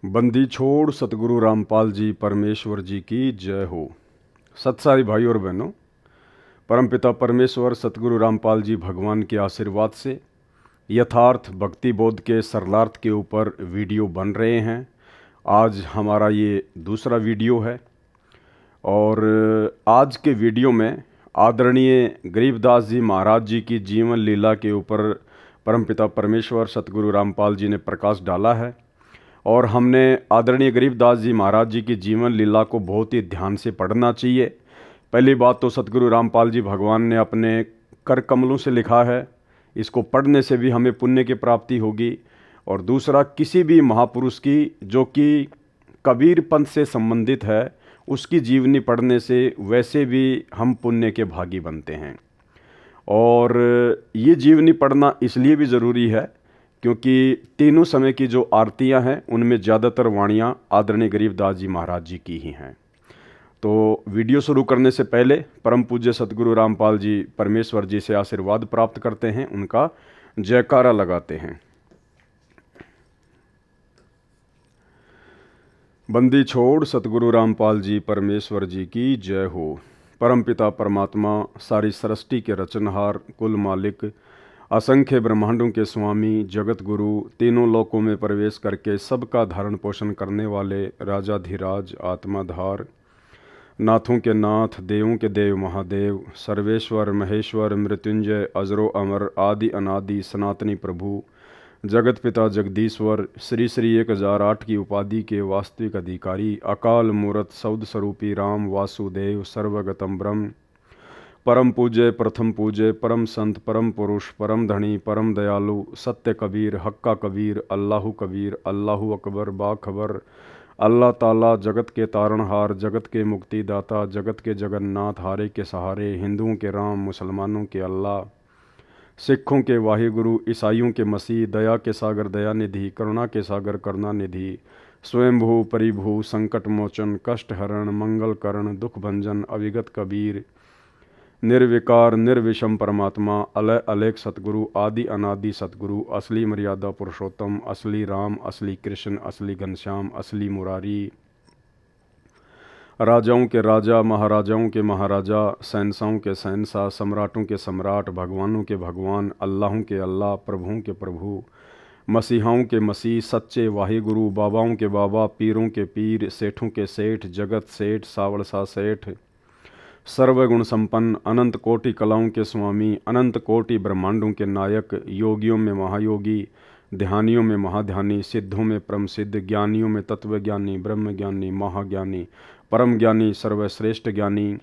बंदी छोड़ सतगुरु रामपाल जी परमेश्वर जी की जय हो। सत्सारी भाई और बहनों, परमपिता परमेश्वर सतगुरु रामपाल जी भगवान के आशीर्वाद से यथार्थ भक्ति बोध के सरलार्थ के ऊपर वीडियो बन रहे हैं। आज हमारा ये दूसरा वीडियो है और आज के वीडियो में आदरणीय गरीबदास जी महाराज जी की जीवन लीला के ऊपर परमपिता परमेश्वर सतगुरु रामपाल जी ने प्रकाश डाला है और हमने आदरणीय गरीबदास जी महाराज जी की जीवन लीला को बहुत ही ध्यान से पढ़ना चाहिए। पहली बात तो सतगुरु रामपाल जी भगवान ने अपने कर कमलों से लिखा है, इसको पढ़ने से भी हमें पुण्य की प्राप्ति होगी। और दूसरा, किसी भी महापुरुष की जो कि कबीर पंथ से संबंधित है उसकी जीवनी पढ़ने से वैसे भी हम पुण्य के भागी बनते हैं। और ये जीवनी पढ़ना इसलिए भी ज़रूरी है क्योंकि तीनों समय की जो आरतियां हैं उनमें ज़्यादातर वाणियां आदरणीय गरीबदास जी महाराज जी की ही हैं। तो वीडियो शुरू करने से पहले परम पूज्य सतगुरु रामपाल जी परमेश्वर जी से आशीर्वाद प्राप्त करते हैं, उनका जयकारा लगाते हैं। बंदी छोड़ सतगुरु रामपाल जी परमेश्वर जी की जय हो। परमपिता परमात्मा, सारी सृष्टि के रचनहार, कुल मालिक, असंख्य ब्रह्मांडों के स्वामी, जगत गुरु, तीनों लोकों में प्रवेश करके सबका धारण पोषण करने वाले राजाधिराज, आत्माधार, नाथों के नाथ, देवों के देव महादेव, सर्वेश्वर महेश्वर, मृत्युंजय, अजरो अमर, आदि अनादि, सनातनी प्रभु, जगत पिता जगदीश्वर, श्री श्री 1008 की उपाधि के वास्तविक अधिकारी, अकाल मूर्त, सौद स्वरूपी राम वासुदेव, सर्वगतम ब्रह्म, परम पूज्य, प्रथम पूज्य, परम संत, परम पुरुष, परम धनी, परम दयालु, सत्य कबीर, हक्का कबीर, अल्लाहु कबीर, अल्लाहु अकबर, बाखबर, अल्लाह ताला, जगत के तारणहार, जगत के मुक्तिदाता, जगत के जगन्नाथ, हारे के सहारे, हिंदुओं के राम, मुसलमानों के अल्लाह, सिखों के वाहिगुरु, ईसाइयों के मसीह, दया के सागर दया निधि, करुणा के सागर करुणा निधि, स्वयंभू परिभू, संकट मोचन, कष्ट हरण, मंगल करण, दुख भंजन, अविगत कबीर, निर्विकार निर्विषम परमात्मा, अलय अलेख सतगुरु, आदि अनादि सतगुरु, असली मर्यादा पुरुषोत्तम, असली राम, असली कृष्ण, असली घनश्याम, असली मुरारी, राजाओं के राजा, महाराजाओं के महाराजा, शहंशाहों के शहंशाह, सम्राटों के सम्राट, भगवानों के भगवान, अल्लाहों के अल्लाह, प्रभुओं के प्रभु, मसीहाओं के मसीह, सच्चे वाहिगुरु, बाबाओं के बाबा, पीरों के पीर, सेठों के सेठ, जगत सेठ, सावड़सा सेठ, सर्वगुण संपन्न, अनंत कोटि कलाओं के स्वामी, अनंत कोटि ब्रह्मांडों के नायक, योगियों में महायोगी, ध्यानियों में महाध्यानी, सिद्धों में परम सिद्ध, ज्ञानियों में तत्वज्ञानी, ब्रह्मज्ञानी, महाज्ञानी, परम ज्ञानी, सर्वश्रेष्ठ ज्ञानी,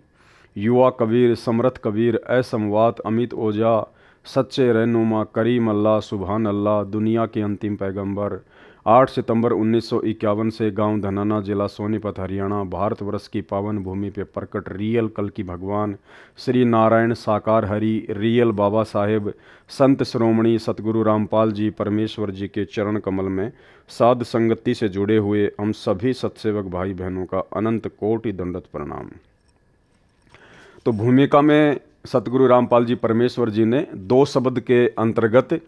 युवा कबीर, समर्थ कबीर, असमवात, अमित ओझा, सच्चे रहनुमा, करीम अल्लाह, सुभान अल्लाह, दुनिया के अंतिम पैगंबर, 8 सितंबर 1951 से गांव धनाना, जिला सोनीपत, हरियाणा, भारतवर्ष की पावन भूमि पे प्रकट रियल कल की भगवान श्री नारायण साकार हरि, रियल बाबा साहेब, संत श्रोमणी सतगुरु रामपाल जी परमेश्वर जी के चरण कमल में साध संगति से जुड़े हुए हम सभी सत्सेवक भाई बहनों का अनंत कोटि दंडवत प्रणाम। तो भूमिका में सतगुरु रामपाल जी परमेश्वर जी ने 2 शब्द के अंतर्गत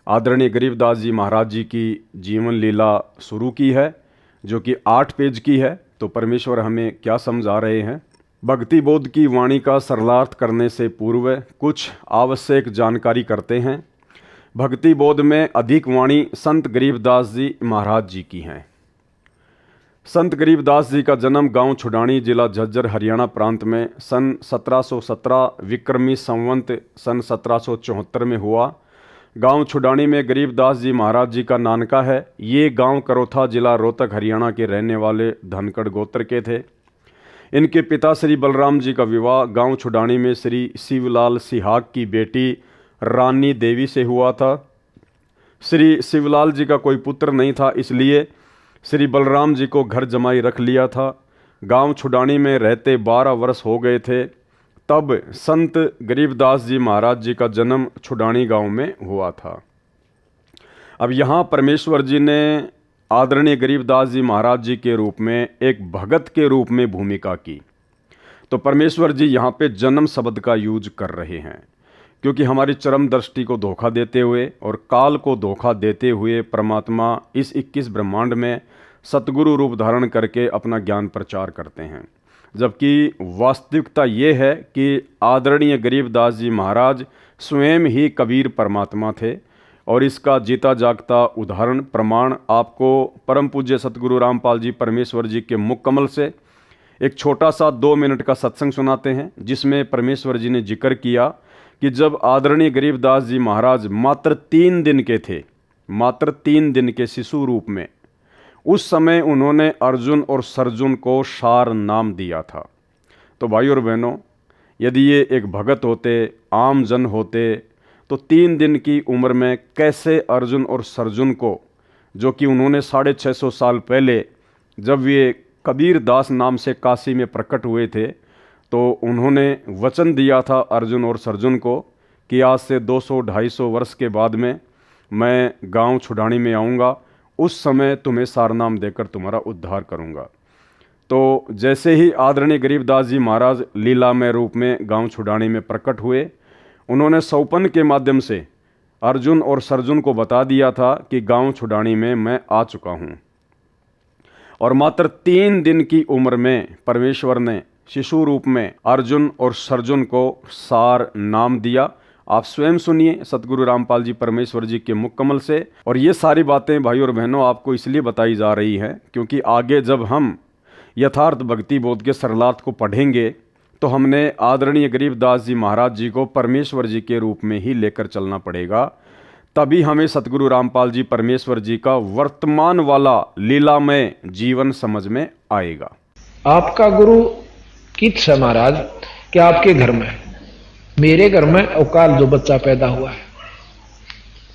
आदरणीय गरीबदास जी महाराज जी की जीवन लीला शुरू की है, जो कि 8 पेज की है। तो परमेश्वर हमें क्या समझा रहे हैं? भक्ति बोध की वाणी का सरलार्थ करने से पूर्व कुछ आवश्यक जानकारी करते हैं। भक्ति बोध में अधिक वाणी संत गरीबदास जी महाराज जी की हैं। संत गरीबदास जी का जन्म गांव छुडानी, जिला झज्जर, हरियाणा प्रांत में सन 1717 विक्रमी संवंत सन 1774 में हुआ। गांव छुडानी में गरीबदास जी महाराज जी का नानका है। ये गांव करोथा, जिला रोहतक, हरियाणा के रहने वाले धनखड़ गोत्र के थे। इनके पिता श्री बलराम जी का विवाह गांव छुडानी में श्री शिवलाल सिहाग की बेटी रानी देवी से हुआ था। श्री शिवलाल जी का कोई पुत्र नहीं था, इसलिए श्री बलराम जी को घर जमाई रख लिया था। गांव छुडानी में रहते 12 वर्ष हो गए थे तब संत गरीबदास जी महाराज जी का जन्म छुडानी गांव में हुआ था। अब यहाँ परमेश्वर जी ने आदरणीय गरीबदास जी महाराज जी के रूप में एक भगत के रूप में भूमिका की। तो परमेश्वर जी यहाँ पे जन्म शब्द का यूज कर रहे हैं क्योंकि हमारी चरम दृष्टि को धोखा देते हुए और काल को धोखा देते हुए परमात्मा इस 21 ब्रह्मांड में सतगुरु रूप धारण करके अपना ज्ञान प्रचार करते हैं। जबकि वास्तविकता ये है कि आदरणीय गरीबदास जी महाराज स्वयं ही कबीर परमात्मा थे और इसका जीता जागता उदाहरण प्रमाण आपको परम पूज्य सतगुरु रामपाल जी परमेश्वर जी के मुख कमल से एक छोटा सा 2 मिनट का सत्संग सुनाते हैं, जिसमें परमेश्वर जी ने जिक्र किया कि जब आदरणीय गरीबदास जी महाराज मात्र 3 दिन के थे, मात्र 3 दिन के शिशु रूप में, उस समय उन्होंने अर्जुन और सर्जुन को सार नाम दिया था। तो भाई और बहनों, यदि ये एक भगत होते, आम जन होते, तो 3 दिन की उम्र में कैसे अर्जुन और सर्जुन को, जो कि उन्होंने 650 साल पहले जब ये कबीर दास नाम से काशी में प्रकट हुए थे, तो उन्होंने वचन दिया था अर्जुन और सर्जुन को कि आज से 200-250 वर्ष के बाद में मैं गांव छुड़ानी में आऊँगा, उस समय तुम्हें सारनाम देकर तुम्हारा उद्धार करूँगा। तो जैसे ही आदरणीय गरीबदास जी महाराज लीलामय रूप में गांव छुड़ानी में प्रकट हुए, उन्होंने सौपन के माध्यम से अर्जुन और सर्जुन को बता दिया था कि गांव छुड़ानी में मैं आ चुका हूँ। और मात्र 3 दिन की उम्र में परमेश्वर ने शिशु रूप में अर्जुन और सर्जुन को सार नाम दिया। आप स्वयं सुनिए सतगुरु रामपाल जी परमेश्वर जी के मुख कमल से। और ये सारी बातें भाई और बहनों आपको इसलिए बताई जा रही हैं क्योंकि आगे जब हम यथार्थ भक्ति बोध के सरलार्थ को पढ़ेंगे तो हमने आदरणीय गरीबदास जी महाराज जी को परमेश्वर जी के रूप में ही लेकर चलना पड़ेगा। तभी हमें सतगुरु रामपाल जी परमेश्वर जी का वर्तमान वाला लीलामय जीवन समझ में आएगा। आपका गुरु किस है महाराज? क्या आपके घर में? मेरे घर में अवकाल जो बच्चा पैदा हुआ है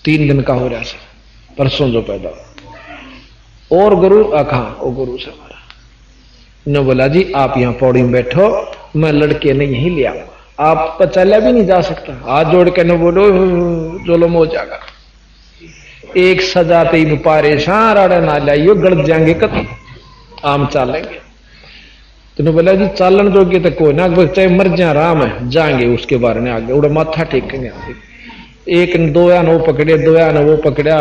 3 दिन का हो रहा है, परसों जो पैदा हुआ। और गुरु आखा ओ गुरु से हमारा ने बोला जी आप यहां पौड़ी में बैठो, मैं लड़के ने यहीं ले आऊंगा। आप चला भी नहीं जा सकता, हाथ जोड़ के न बोलो जोलम हो जाएगा। एक सजाते ही परेशान राड़ा ना लाइयो, गलत जाएंगे कत आम चालेंगे। तो बोला जी चालन जोगे तो कोई ना, चाहे मर जा राम है जाएंगे उसके बारे में आगे उड़ा माथा टेकेंगे। एक 2 या नो पकड़े, 2 या वो पकड़ा,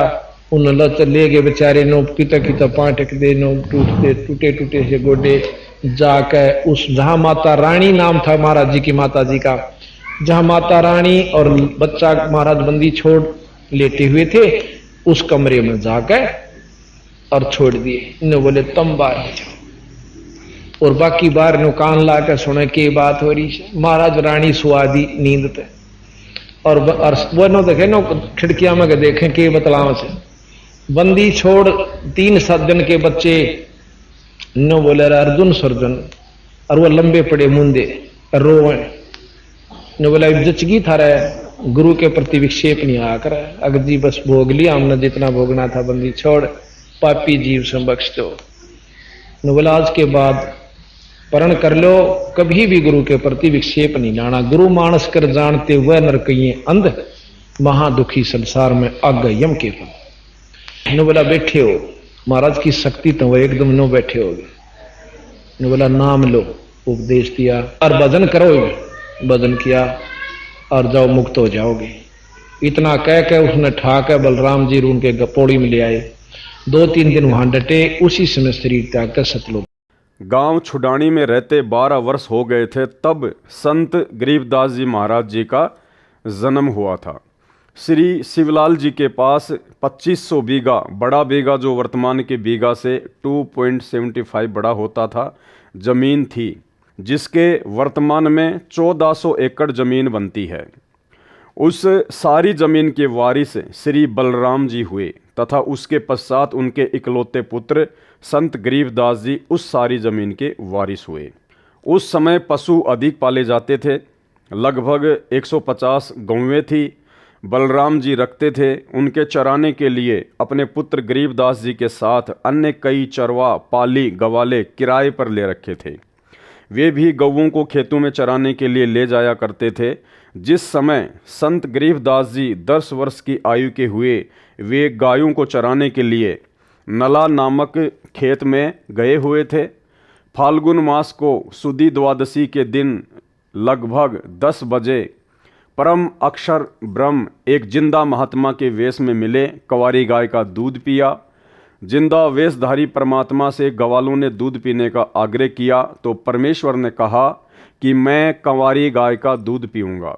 उन लच ले गए बेचारे नो किता किता पाटक दे नो टूटे टूटे से गोडे जाकर उस जहां माता रानी नाम था महाराज जी की माता जी का, जहां माता रानी और बच्चा महाराज बंदी छोड़ लेटे हुए थे उस कमरे में जाकर और छोड़ दिए। इन्हें बोले तुम बाहर हो जाओ। और बाकी बार नो कान लाकर सुने के बात हो रही है। महाराज रानी सुआदी नींद पे और वो नो देखे नो खिड़कियां में देखें के बतलाव से बंदी छोड़ 3-7 दिन के बच्चे नो बोले अर्जुन सर्जुन, और वो लंबे पड़े मुंदे रोए नो बोला जचगी था रहे गुरु के प्रति विक्षेप नहीं आकर अगर जी बस भोग लिया हमने जितना भोगना था, बंदी छोड़ पापी जीव से बख्श दो। नो बोला आज के बाद प्रण कर लो, कभी भी गुरु के प्रति विक्षेप नहीं लाना। गुरु मानस कर जानते हुए नरकइये अंध, महादुखी संसार में आग यम के फल। नो बोला बैठे हो, महाराज की शक्ति तो वो एकदम नो बैठे हो गए। नो बोला नाम लो, उपदेश दिया और भजन करोगे, भजन किया और जाओ मुक्त हो जाओगे। इतना कह के उसने ठाकर बलराम जी उनके पौड़ी में ले आए। 2-3 दिन वहां डटे, उसी समय शरीर त्याग कर सतलोक। गांव छुड़ानी में रहते 12 वर्ष हो गए थे तब संत गरीबदास जी महाराज जी का जन्म हुआ था। श्री शिवलाल जी के पास 2500 बीघा, बड़ा बीघा जो वर्तमान के बीघा से 2.75 बड़ा होता था, जमीन थी, जिसके वर्तमान में 1400 एकड़ जमीन बनती है। उस सारी जमीन के वारिस श्री बलराम जी हुए तथा उसके पश्चात उनके इकलौते पुत्र संत गरीबदास जी उस सारी जमीन के वारिस हुए। उस समय पशु अधिक पाले जाते थे, लगभग 150 गौवें थी। बलराम जी रखते थे। उनके चराने के लिए अपने पुत्र गरीबदास जी के साथ अन्य कई चरवा, पाली, गवाले किराए पर ले रखे थे। वे भी गौओं को खेतों में चराने के लिए ले जाया करते थे। जिस समय संत गरीबदास जी 10 वर्ष की आयु के हुए, वे गायों को चराने के लिए नला नामक खेत में गए हुए थे। फाल्गुन मास को सुदी द्वादशी के दिन लगभग 10 बजे परम अक्षर ब्रह्म एक जिंदा महात्मा के वेश में मिले। कवारी गाय का दूध पिया, जिंदा वेशधारी परमात्मा से ग्वालों ने दूध पीने का आग्रह किया तो परमेश्वर ने कहा कि मैं कंवारी गाय का दूध पीऊँगा।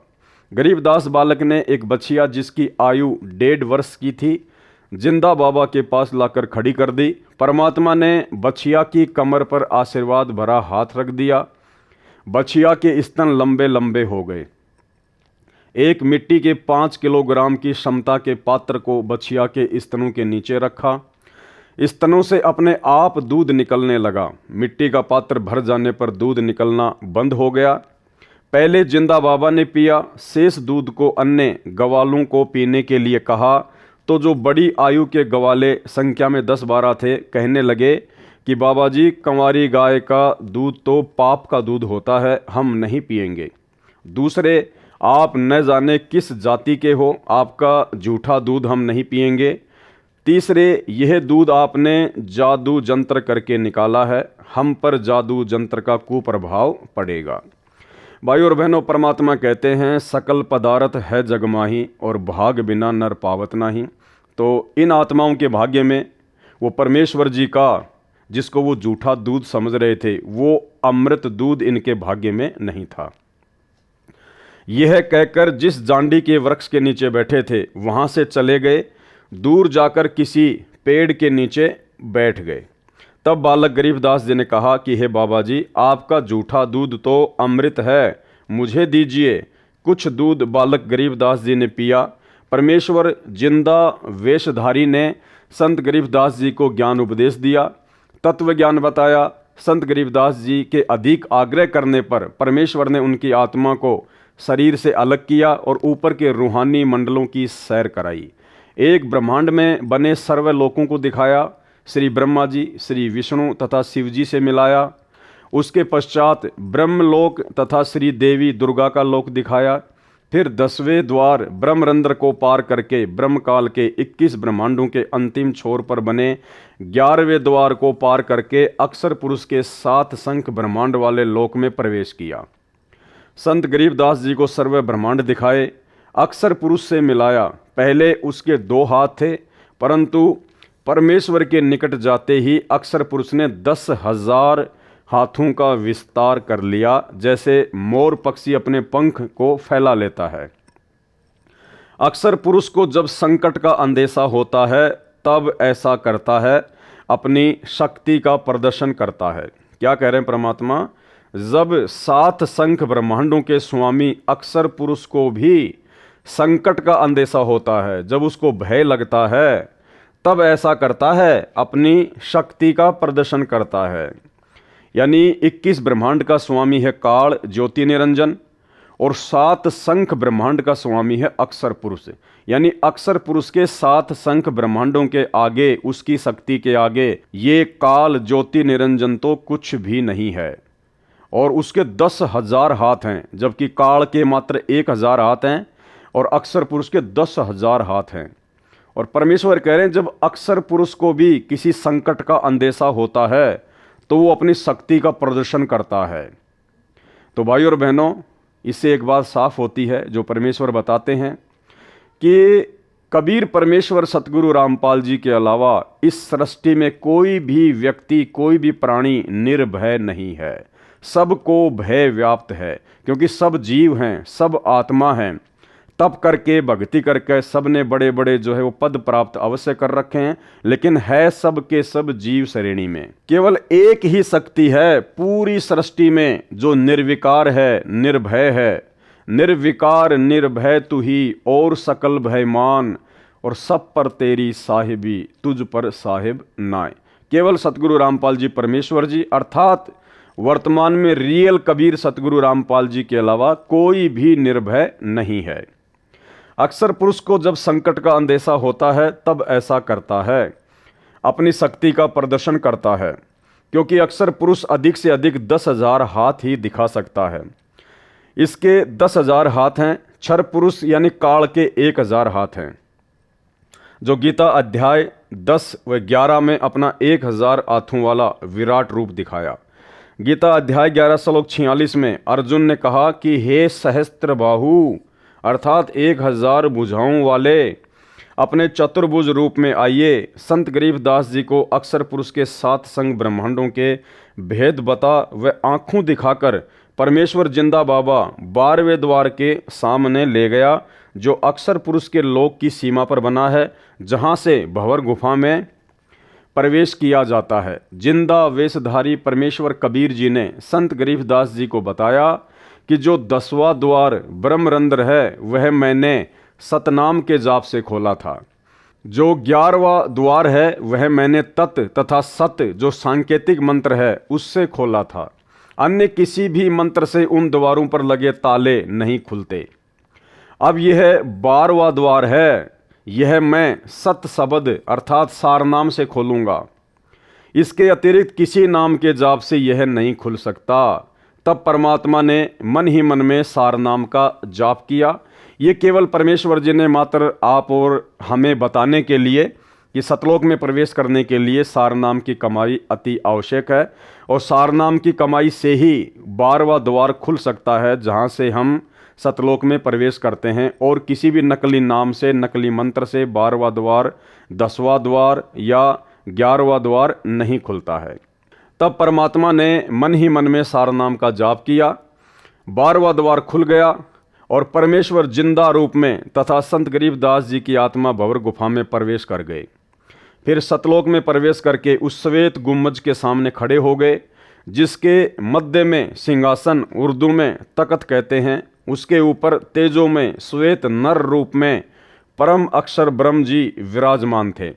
गरीबदास बालक ने एक बछिया जिसकी आयु 1.5 वर्ष की थी जिंदा बाबा के पास लाकर खड़ी कर दी। परमात्मा ने बछिया की कमर पर आशीर्वाद भरा हाथ रख दिया। बछिया के स्तन लंबे लंबे हो गए। एक मिट्टी के 5 किलोग्राम की क्षमता के पात्र को बछिया के स्तनों के नीचे रखा। स्तनों से अपने आप दूध निकलने लगा। मिट्टी का पात्र भर जाने पर दूध निकलना बंद हो गया। पहले जिंदा बाबा ने पिया, शेष दूध को अन्य ग्वालों को पीने के लिए कहा तो जो बड़ी आयु के ग्वाले संख्या में 10-12 थे कहने लगे कि बाबा जी, कंवारी गाय का दूध तो पाप का दूध होता है, हम नहीं पिएंगे। दूसरे, आप न जाने किस जाति के हो, आपका झूठा दूध हम नहीं पिएंगे। तीसरे, यह दूध आपने जादू जंत्र करके निकाला है, हम पर जादू जंत्र का कुप्रभाव पड़ेगा। भाई और बहनों, परमात्मा कहते हैं सकल पदार्थ है जगमाही और भाग बिना नर पावत नाही। तो इन आत्माओं के भाग्य में वो परमेश्वर जी का जिसको वो झूठा दूध समझ रहे थे वो अमृत दूध इनके भाग्य में नहीं था। यह कहकर जिस जांडी के वृक्ष के नीचे बैठे थे वहाँ से चले गए। दूर जाकर किसी पेड़ के नीचे बैठ गए। तब बालक गरीबदास जी ने कहा कि हे बाबा जी, आपका झूठा दूध तो अमृत है, मुझे दीजिए। कुछ दूध बालक गरीबदास जी ने पिया। परमेश्वर जिंदा वेशधारी ने संत गरीबदास जी को ज्ञान उपदेश दिया, तत्व ज्ञान बताया। संत गरीबदास जी के अधिक आग्रह करने पर परमेश्वर ने उनकी आत्मा को शरीर से अलग किया और ऊपर के रूहानी मंडलों की सैर कराई। एक ब्रह्मांड में बने सर्वलोकों को दिखाया। श्री ब्रह्मा जी, श्री विष्णु तथा शिव जी से मिलाया। उसके पश्चात ब्रह्मलोक तथा श्री देवी दुर्गा का लोक दिखाया। फिर 10वें द्वार ब्रह्मरंध्र को पार करके ब्रह्मकाल के 21 ब्रह्मांडों के अंतिम छोर पर बने 11वें द्वार को पार करके अक्षर पुरुष के 7 संख ब्रह्मांड वाले लोक में प्रवेश किया। संत गरीबदास जी को सर्व ब्रह्मांड दिखाए, अक्षर पुरुष से मिलाया। पहले उसके 2 हाथ थे, परंतु परमेश्वर के निकट जाते ही अक्षर पुरुष ने 10,000 हाथों का विस्तार कर लिया, जैसे मोर पक्षी अपने पंख को फैला लेता है। अक्षर पुरुष को जब संकट का अंदेशा होता है तब ऐसा करता है, अपनी शक्ति का प्रदर्शन करता है। क्या कह रहे हैं परमात्मा? जब 7 संख ब्रह्मांडों के स्वामी अक्षर पुरुष को भी संकट का अंदेशा होता है, जब उसको भय लगता है, तब ऐसा करता है, अपनी शक्ति का प्रदर्शन करता है। यानी 21 ब्रह्मांड का स्वामी है काल ज्योति निरंजन और 7 संख ब्रह्मांड का स्वामी है अक्षर पुरुष। यानी अक्षर पुरुष के 7 संख ब्रह्मांडों के आगे, उसकी शक्ति के आगे ये काल ज्योति निरंजन तो कुछ भी नहीं है। और उसके 10,000 हाथ हैं, जबकि काल के मात्र 1,000 हाथ हैं और अक्षर पुरुष के 10,000 हाथ हैं। और परमेश्वर कह रहे हैं जब अक्षर पुरुष को भी किसी संकट का अंदेशा होता है तो वो अपनी शक्ति का प्रदर्शन करता है। तो भाई और बहनों, इससे एक बात साफ होती है जो परमेश्वर बताते हैं कि कबीर परमेश्वर सतगुरु रामपाल जी के अलावा इस सृष्टि में कोई भी व्यक्ति, कोई भी प्राणी निर्भय नहीं है। सबको भय व्याप्त है, क्योंकि सब जीव हैं, सब आत्मा हैं। तप करके, भक्ति करके सब ने बड़े बड़े जो है वो पद प्राप्त अवश्य कर रखे हैं, लेकिन है सब के सब जीव श्रेणी में। केवल एक ही शक्ति है पूरी सृष्टि में जो निर्विकार है, निर्भय है। निर्विकार निर्भय तू ही और सकल भयमान, और सब पर तेरी साहिबी, तुझ पर साहिब नाय। केवल सतगुरु रामपाल जी परमेश्वर जी, अर्थात वर्तमान में रियल कबीर सतगुरु रामपाल जी के अलावा कोई भी निर्भय नहीं है। अक्षर पुरुष को जब संकट का अंदेशा होता है तब ऐसा करता है, अपनी शक्ति का प्रदर्शन करता है, क्योंकि अक्षर पुरुष अधिक से अधिक 10,000 हाथ ही दिखा सकता है। इसके 10,000 हाथ हैं। क्षर पुरुष यानी काल के 1,000 हाथ हैं, जो गीता अध्याय 10 व 11 में अपना 1,000 हाथों वाला विराट रूप दिखाया। गीता अध्याय 11 श्लोक 46 में अर्जुन ने कहा कि हे सहस्त्र बाहु, अर्थात 1,000 भुजाओं वाले, अपने चतुर्भुज रूप में आइए। संत गरीबदास जी को अक्षर पुरुष के 7 संग ब्रह्मांडों के भेद बता व आंखों दिखाकर परमेश्वर जिंदा बाबा 12वें द्वार के सामने ले गया, जो अक्षर पुरुष के लोक की सीमा पर बना है, जहाँ से भंवर गुफा में प्रवेश किया जाता है। जिंदा वेशधारी परमेश्वर कबीर जी ने संत गरीबदास जी को बताया कि जो 10वां द्वार ब्रह्मरंध्र है वह मैंने सतनाम के जाप से खोला था। जो 11वां द्वार है वह मैंने तत् तथा सत जो सांकेतिक मंत्र है उससे खोला था। अन्य किसी भी मंत्र से उन द्वारों पर लगे ताले नहीं खुलते। अब यह 12वां द्वार है, यह मैं सत शब्द अर्थात सार नाम से खोलूंगा। इसके अतिरिक्त किसी नाम के जाप से यह नहीं खुल सकता। तब परमात्मा ने मन ही मन में सार नाम का जाप किया। ये केवल परमेश्वर जी ने मात्र आप और हमें बताने के लिए कि सतलोक में प्रवेश करने के लिए सार नाम की कमाई अति आवश्यक है, और सार नाम की कमाई से ही 12वां द्वार खुल सकता है, जहाँ से हम सतलोक में प्रवेश करते हैं। और किसी भी नकली नाम से, नकली मंत्र से 12वां द्वार, 10वां द्वार या 11वां द्वार नहीं खुलता है। तब परमात्मा ने मन ही मन में सार नाम का जाप किया, 12वां द्वार खुल गया और परमेश्वर जिंदा रूप में तथा संत गरीबदास जी की आत्मा भंवर गुफा में प्रवेश कर गए। फिर सतलोक में प्रवेश करके उस श्वेत गुम्बज के सामने खड़े हो गए, जिसके मध्य में सिंहासन, उर्दू में तख्त कहते हैं, उसके ऊपर तेजो में श्वेत नर रूप में परम अक्षर ब्रह्म जी विराजमान थे,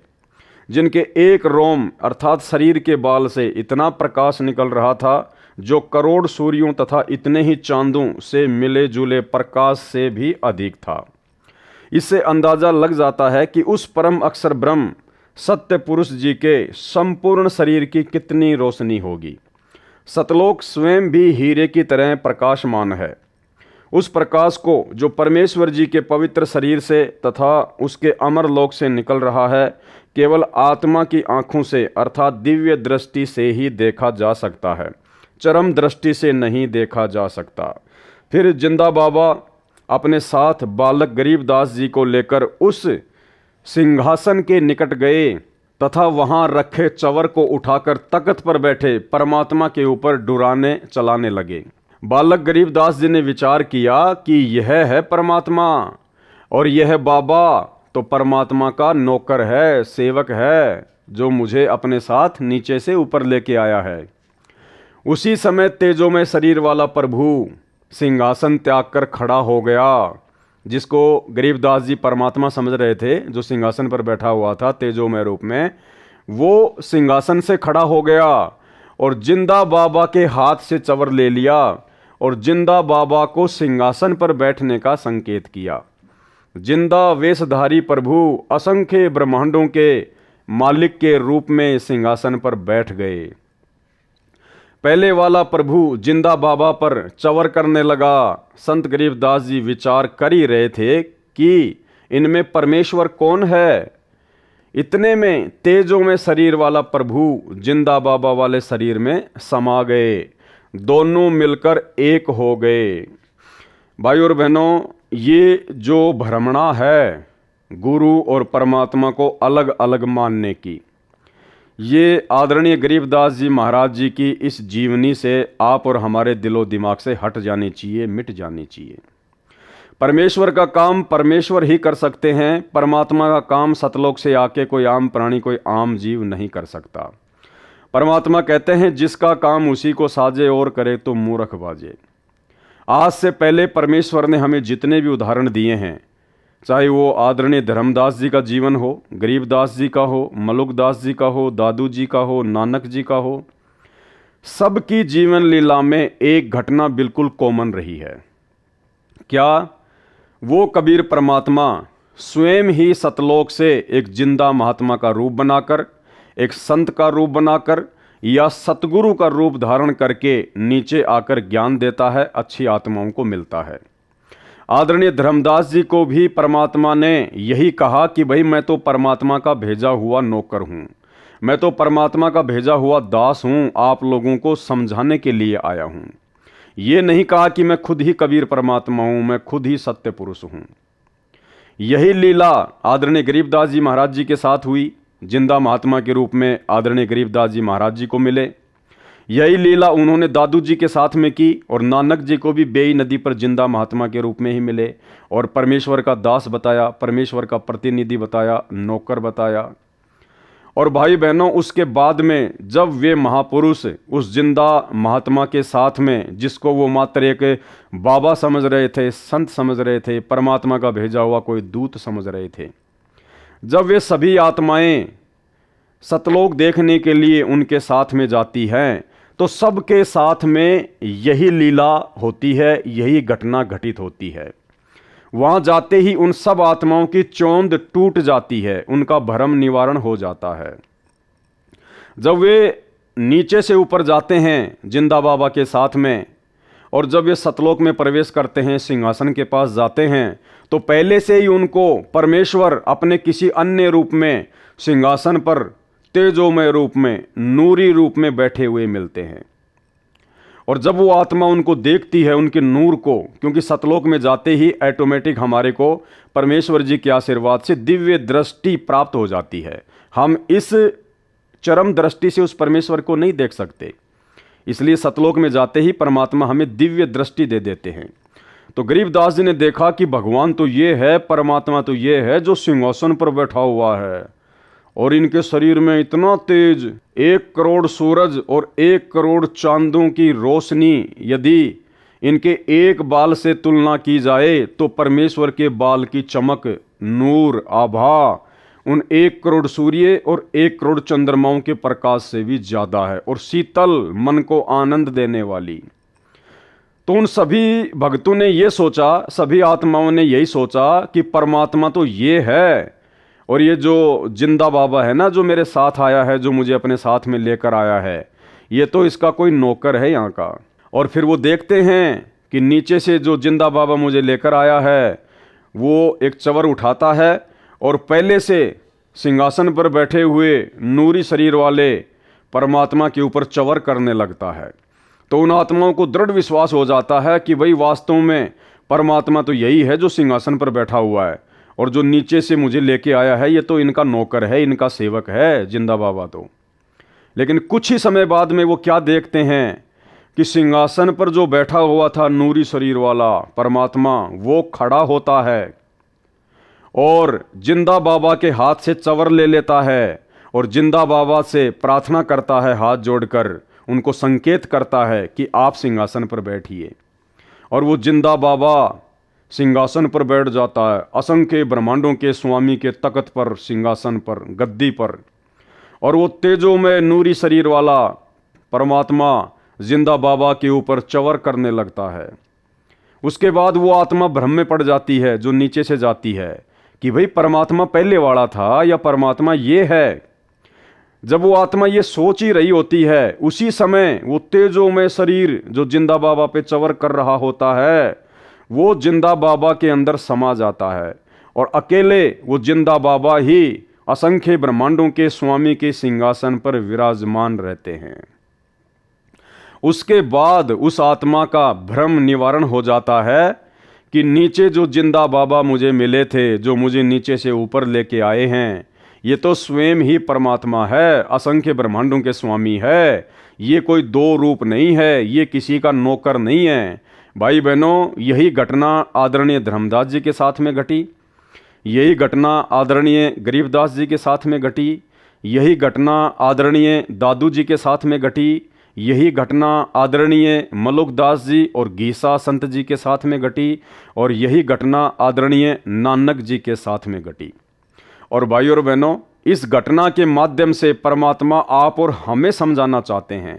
जिनके एक रोम अर्थात शरीर के बाल से इतना प्रकाश निकल रहा था जो करोड़ सूर्यों तथा इतने ही चांदों से मिले जुले प्रकाश से भी अधिक था। इससे अंदाजा लग जाता है कि उस परम अक्षर ब्रह्म सत्य पुरुष जी के संपूर्ण शरीर की कितनी रोशनी होगी। सतलोक स्वयं भी हीरे की तरह प्रकाशमान है। उस प्रकाश को जो परमेश्वर जी के पवित्र शरीर से तथा उसके अमर लोक से निकल रहा है, केवल आत्मा की आंखों से अर्थात दिव्य दृष्टि से ही देखा जा सकता है, चरम दृष्टि से नहीं देखा जा सकता। फिर जिंदा बाबा अपने साथ बालक गरीबदास जी को लेकर उस सिंहासन के निकट गए तथा वहां रखे चवर को उठाकर तख्त पर बैठे परमात्मा के ऊपर डुराने चलाने लगे। बालक गरीबदास जी ने विचार किया कि यह है परमात्मा और यह बाबा तो परमात्मा का नौकर है, सेवक है, जो मुझे अपने साथ नीचे से ऊपर लेके आया है। उसी समय तेजोमय शरीर वाला प्रभु सिंहासन त्याग कर खड़ा हो गया, जिसको गरीबदास जी परमात्मा समझ रहे थे, जो सिंहासन पर बैठा हुआ था तेजोमय रूप में, वो सिंहासन से खड़ा हो गया और जिंदा बाबा के हाथ से चवर ले लिया और जिंदा बाबा को सिंहासन पर बैठने का संकेत किया। जिंदा वेशधारी प्रभु असंख्य ब्रह्मांडों के मालिक के रूप में सिंहासन पर बैठ गए। पहले वाला प्रभु जिंदा बाबा पर चवर करने लगा। संत गरीबदास जी विचार कर ही रहे थे कि इनमें परमेश्वर कौन है। इतने में तेजों में शरीर वाला प्रभु जिंदा बाबा वाले शरीर में समा गए, दोनों मिलकर एक हो गए। भाई और बहनों, ये जो भ्रमणा है गुरु और परमात्मा को अलग अलग मानने की, ये आदरणीय गरीबदास जी महाराज जी की इस जीवनी से आप और हमारे दिलो दिमाग से हट जानी चाहिए, मिट जानी चाहिए। परमेश्वर का काम परमेश्वर ही कर सकते हैं। परमात्मा का काम सतलोक से आके कोई आम प्राणी, कोई आम जीव नहीं कर सकता। परमात्मा कहते हैं जिसका काम उसी को साजे और करे तो मूर्ख बाजे। आज से पहले परमेश्वर ने हमें जितने भी उदाहरण दिए हैं, चाहे वो आदरणीय धर्मदास जी का जीवन हो, गरीबदास जी का हो, मलुकदास जी का हो, दादू जी का हो, नानक जी का हो, सबकी जीवन लीला में एक घटना बिल्कुल कॉमन रही है। क्या? वो कबीर परमात्मा स्वयं ही सतलोक से एक जिंदा महात्मा का रूप बनाकर, एक संत का रूप बनाकर या सतगुरु का रूप धारण करके नीचे आकर ज्ञान देता है, अच्छी आत्माओं को मिलता है। आदरणीय धर्मदास जी को भी परमात्मा ने यही कहा कि भाई मैं तो परमात्मा का भेजा हुआ नौकर हूँ, मैं तो परमात्मा का भेजा हुआ दास हूँ, आप लोगों को समझाने के लिए आया हूँ। ये नहीं कहा कि मैं खुद ही कबीर परमात्मा हूँ, मैं खुद ही सत्य पुरुष हूँ। यही लीला आदरणीय गरीबदास जी महाराज जी के साथ हुई, जिंदा महात्मा के रूप में आदरणीय गरीबदास जी महाराज जी को मिले। यही लीला उन्होंने दादू जी के साथ में की और नानक जी को भी बेई नदी पर जिंदा महात्मा के रूप में ही मिले और परमेश्वर का दास बताया, परमेश्वर का प्रतिनिधि बताया, नौकर बताया। और भाई बहनों, उसके बाद में जब वे महापुरुष उस जिंदा महात्मा के साथ में, जिसको वो मात्र एक बाबा समझ रहे थे, संत समझ रहे थे, परमात्मा का भेजा हुआ कोई दूत समझ रहे थे, जब वे सभी आत्माएं सतलोक देखने के लिए उनके साथ में जाती हैं, तो सबके साथ में यही लीला होती है, यही घटना घटित होती है। वहां जाते ही उन सब आत्माओं की चौंध टूट जाती है, उनका भ्रम निवारण हो जाता है। जब वे नीचे से ऊपर जाते हैं जिंदा बाबा के साथ में, और जब वे सतलोक में प्रवेश करते हैं, सिंहासन के पास जाते हैं, तो पहले से ही उनको परमेश्वर अपने किसी अन्य रूप में सिंहासन पर तेजोमय रूप में, नूरी रूप में बैठे हुए मिलते हैं। और जब वो आत्मा उनको देखती है, उनके नूर को, क्योंकि सतलोक में जाते ही ऑटोमेटिक हमारे को परमेश्वर जी के आशीर्वाद से दिव्य दृष्टि प्राप्त हो जाती है। हम इस चरम दृष्टि से उस परमेश्वर को नहीं देख सकते, इसलिए सतलोक में जाते ही परमात्मा हमें दिव्य दृष्टि दे देते हैं। तो गरीबदास जी ने देखा कि भगवान तो ये है, परमात्मा तो ये है जो सिंहासन पर बैठा हुआ है, और इनके शरीर में इतना तेज, 1 करोड़ सूरज और 1 करोड़ चांदों की रोशनी, यदि इनके एक बाल से तुलना की जाए तो परमेश्वर के बाल की चमक, नूर, आभा उन 1 करोड़ सूर्य और 1 करोड़ चंद्रमाओं के प्रकाश से भी ज्यादा है, और शीतल, मन को आनंद देने वाली। तो उन सभी भक्तों ने ये सोचा, सभी आत्माओं ने यही सोचा कि परमात्मा तो ये है, और ये जो जिंदा बाबा है ना, जो मेरे साथ आया है, जो मुझे अपने साथ में लेकर आया है, ये तो इसका कोई नौकर है यहाँ का। और फिर वो देखते हैं कि नीचे से जो जिंदा बाबा मुझे लेकर आया है, वो एक चवर उठाता है और पहले से सिंहासन पर बैठे हुए नूरी शरीर वाले परमात्मा के ऊपर चवर करने लगता है। तो उन आत्माओं को दृढ़ विश्वास हो जाता है कि भाई वास्तव में परमात्मा तो यही है जो सिंहासन पर बैठा हुआ है, और जो नीचे से मुझे लेके आया है ये तो इनका नौकर है, इनका सेवक है जिंदा बाबा तो। लेकिन कुछ ही समय बाद में वो क्या देखते हैं कि सिंहासन पर जो बैठा हुआ था नूरी शरीर वाला परमात्मा, वो खड़ा होता है और जिंदा बाबा के हाथ से चवर ले लेता है, और जिंदा बाबा से प्रार्थना करता है, हाथ जोड़कर उनको संकेत करता है कि आप सिंहासन पर बैठिए। और वो जिंदा बाबा सिंहासन पर बैठ जाता है, असंख्य ब्रह्मांडों के स्वामी के तख्त पर, सिंहासन पर, गद्दी पर। और वो तेजों में नूरी शरीर वाला परमात्मा जिंदा बाबा के ऊपर चवर करने लगता है। उसके बाद वो आत्मा भ्रम में पड़ जाती है, जो नीचे से जाती है, कि भाई परमात्मा पहले वाला था या परमात्मा ये है। जब वो आत्मा ये सोच ही रही होती है, उसी समय वो तेजों में शरीर जो जिंदा बाबा पे चवर कर रहा होता है, वो जिंदा बाबा के अंदर समा जाता है, और अकेले वो जिंदा बाबा ही असंख्य ब्रह्मांडों के स्वामी के सिंहासन पर विराजमान रहते हैं। उसके बाद उस आत्मा का भ्रम निवारण हो जाता है कि नीचे जो जिंदा बाबा मुझे मिले थे, जो मुझे नीचे से ऊपर लेके आए हैं, ये तो स्वयं ही परमात्मा है, असंख्य ब्रह्मांडों के स्वामी है। ये कोई 2 रूप नहीं है, ये किसी का नौकर नहीं है। भाई बहनों, यही घटना आदरणीय धर्मदास जी के साथ में घटी, यही घटना आदरणीय गरीबदास जी के साथ में घटी, यही घटना आदरणीय दादू जी के साथ में घटी, यही घटना आदरणीय मलुकदास जी और गीसा संत जी के साथ में घटी, और यही घटना आदरणीय नानक जी के साथ में घटी। और भाइयों और बहनों, इस घटना के माध्यम से परमात्मा आप और हमें समझाना चाहते हैं,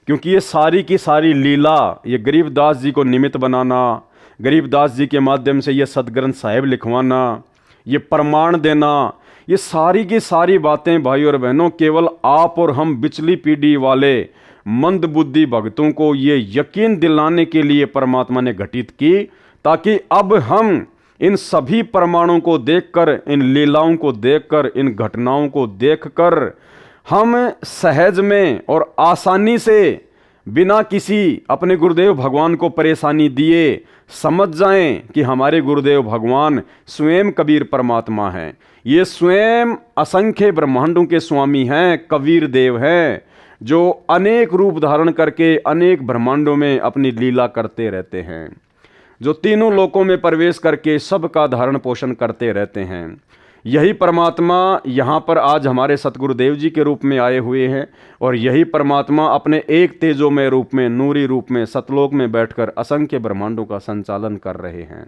क्योंकि ये सारी की सारी लीला, ये गरीबदास जी को निमित्त बनाना, गरीबदास जी के माध्यम से ये सदग्रंथ साहिब लिखवाना, ये प्रमाण देना, ये सारी की सारी बातें भाई और बहनों केवल आप और हम बिचली पीढ़ी वाले मंद बुद्धि भक्तों को ये यकीन दिलाने के लिए परमात्मा ने घटित की, ताकि अब हम इन सभी प्रमाणों को देखकर, इन लीलाओं को देखकर, इन घटनाओं को देखकर हम सहज में और आसानी से बिना किसी अपने गुरुदेव भगवान को परेशानी दिए समझ जाएं कि हमारे गुरुदेव भगवान स्वयं कबीर परमात्मा हैं। ये स्वयं असंख्य ब्रह्मांडों के स्वामी हैं, कबीर देव हैं, जो अनेक रूप धारण करके अनेक ब्रह्मांडों में अपनी लीला करते रहते हैं, जो तीनों लोकों में प्रवेश करके सबका धारण पोषण करते रहते हैं। यही परमात्मा यहाँ पर आज हमारे सतगुरुदेव जी के रूप में आए हुए हैं और यही परमात्मा अपने एक तेजोमय रूप में, नूरी रूप में, सतलोक में बैठकर असंख्य ब्रह्मांडों का संचालन कर रहे हैं।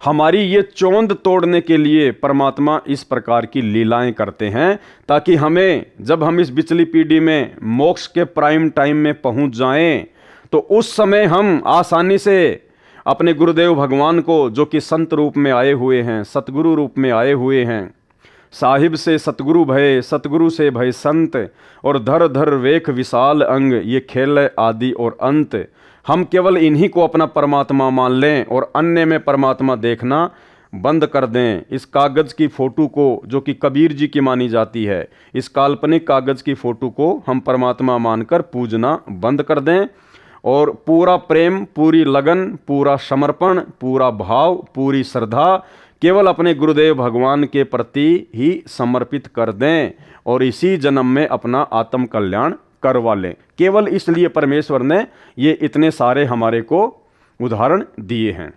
हमारी ये चौंध तोड़ने के लिए परमात्मा इस प्रकार की लीलाएं करते हैं, ताकि हमें, जब हम इस बिचली पीढ़ी में मोक्ष के प्राइम टाइम में पहुंच जाएं, तो उस समय हम आसानी से अपने गुरुदेव भगवान को, जो कि संत रूप में आए हुए हैं, सतगुरु रूप में आए हुए हैं, साहिब से सतगुरु भय, सतगुरु से भय संत, और धर धर वेख विशाल अंग, ये खेल आदि और अंत। हम केवल इन्हीं को अपना परमात्मा मान लें और अन्य में परमात्मा देखना बंद कर दें। इस कागज़ की फ़ोटो को, जो कि कबीर जी की मानी जाती है, इस काल्पनिक कागज़ की फ़ोटो को हम परमात्मा मानकर पूजना बंद कर दें और पूरा प्रेम, पूरी लगन, पूरा समर्पण, पूरा भाव, पूरी श्रद्धा केवल अपने गुरुदेव भगवान के प्रति ही समर्पित कर दें और इसी जन्म में अपना आत्म कल्याण करवा लें। केवल इसलिए परमेश्वर ने ये इतने सारे हमारे को उदाहरण दिए हैं।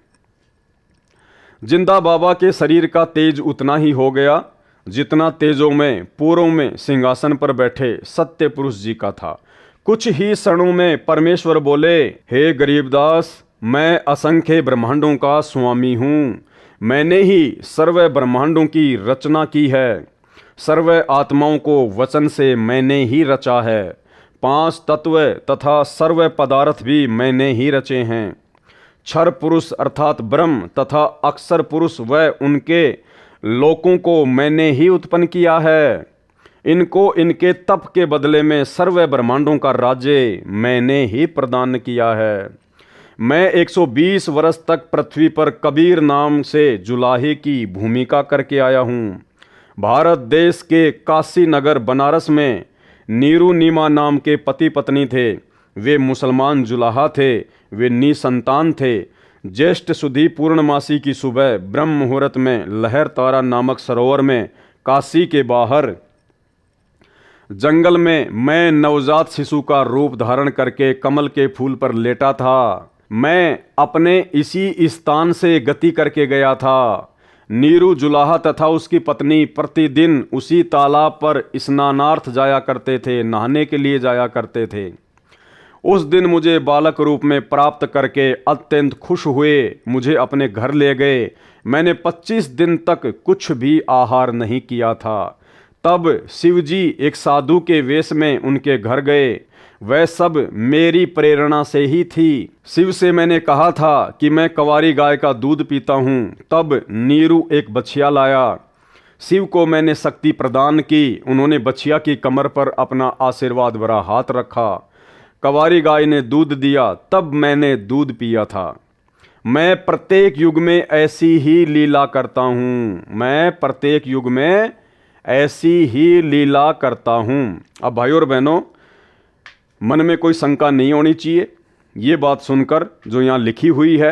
जिंदा बाबा के शरीर का तेज उतना ही हो गया जितना तेजों में पूर्व में सिंहासन पर बैठे सत्य पुरुष जी का था। कुछ ही क्षणों में परमेश्वर बोले, हे गरीबदास, मैं असंख्य ब्रह्मांडों का स्वामी हूँ। मैंने ही सर्व ब्रह्मांडों की रचना की है। सर्व आत्माओं को वचन से मैंने ही रचा है। 5 तत्व तथा सर्व पदार्थ भी मैंने ही रचे हैं। क्षर पुरुष अर्थात ब्रह्म तथा अक्षर पुरुष व उनके लोकों को मैंने ही उत्पन्न किया है। इनको इनके तप के बदले में सर्व ब्रह्मांडों का राज्य मैंने ही प्रदान किया है। मैं 120 वर्ष तक पृथ्वी पर कबीर नाम से जुलाहे की भूमिका करके आया हूँ। भारत देश के काशी नगर बनारस में नीरू नीमा नाम के पति पत्नी थे। वे मुसलमान जुलाहा थे। वे निसंतान थे। ज्येष्ठ सुधी पूर्णमासी की सुबह ब्रह्म मुहूर्त में लहर तारा नामक सरोवर में काशी के बाहर जंगल में मैं नवजात शिशु का रूप धारण करके कमल के फूल पर लेटा था। मैं अपने इसी स्थान से गति करके गया था। नीरू जुलाहा तथा उसकी पत्नी प्रतिदिन उसी तालाब पर स्नानार्थ जाया करते थे, नहाने के लिए जाया करते थे। उस दिन मुझे बालक रूप में प्राप्त करके अत्यंत खुश हुए, मुझे अपने घर ले गए। मैंने 25 दिन तक कुछ भी आहार नहीं किया था। तब शिवजी एक साधु के वेश में उनके घर गए। वह सब मेरी प्रेरणा से ही थी। शिव से मैंने कहा था कि मैं कंवारी गाय का दूध पीता हूँ। तब नीरू एक बछिया लाया। शिव को मैंने शक्ति प्रदान की। उन्होंने बछिया की कमर पर अपना आशीर्वाद भरा हाथ रखा। कंवारी गाय ने दूध दिया, तब मैंने दूध पिया था। मैं प्रत्येक युग में ऐसी ही लीला करता हूँ। मैं प्रत्येक युग में ऐसी ही लीला करता हूँ। अब भाइयों और बहनों, मन में कोई शंका नहीं होनी चाहिए। ये बात सुनकर जो यहाँ लिखी हुई है,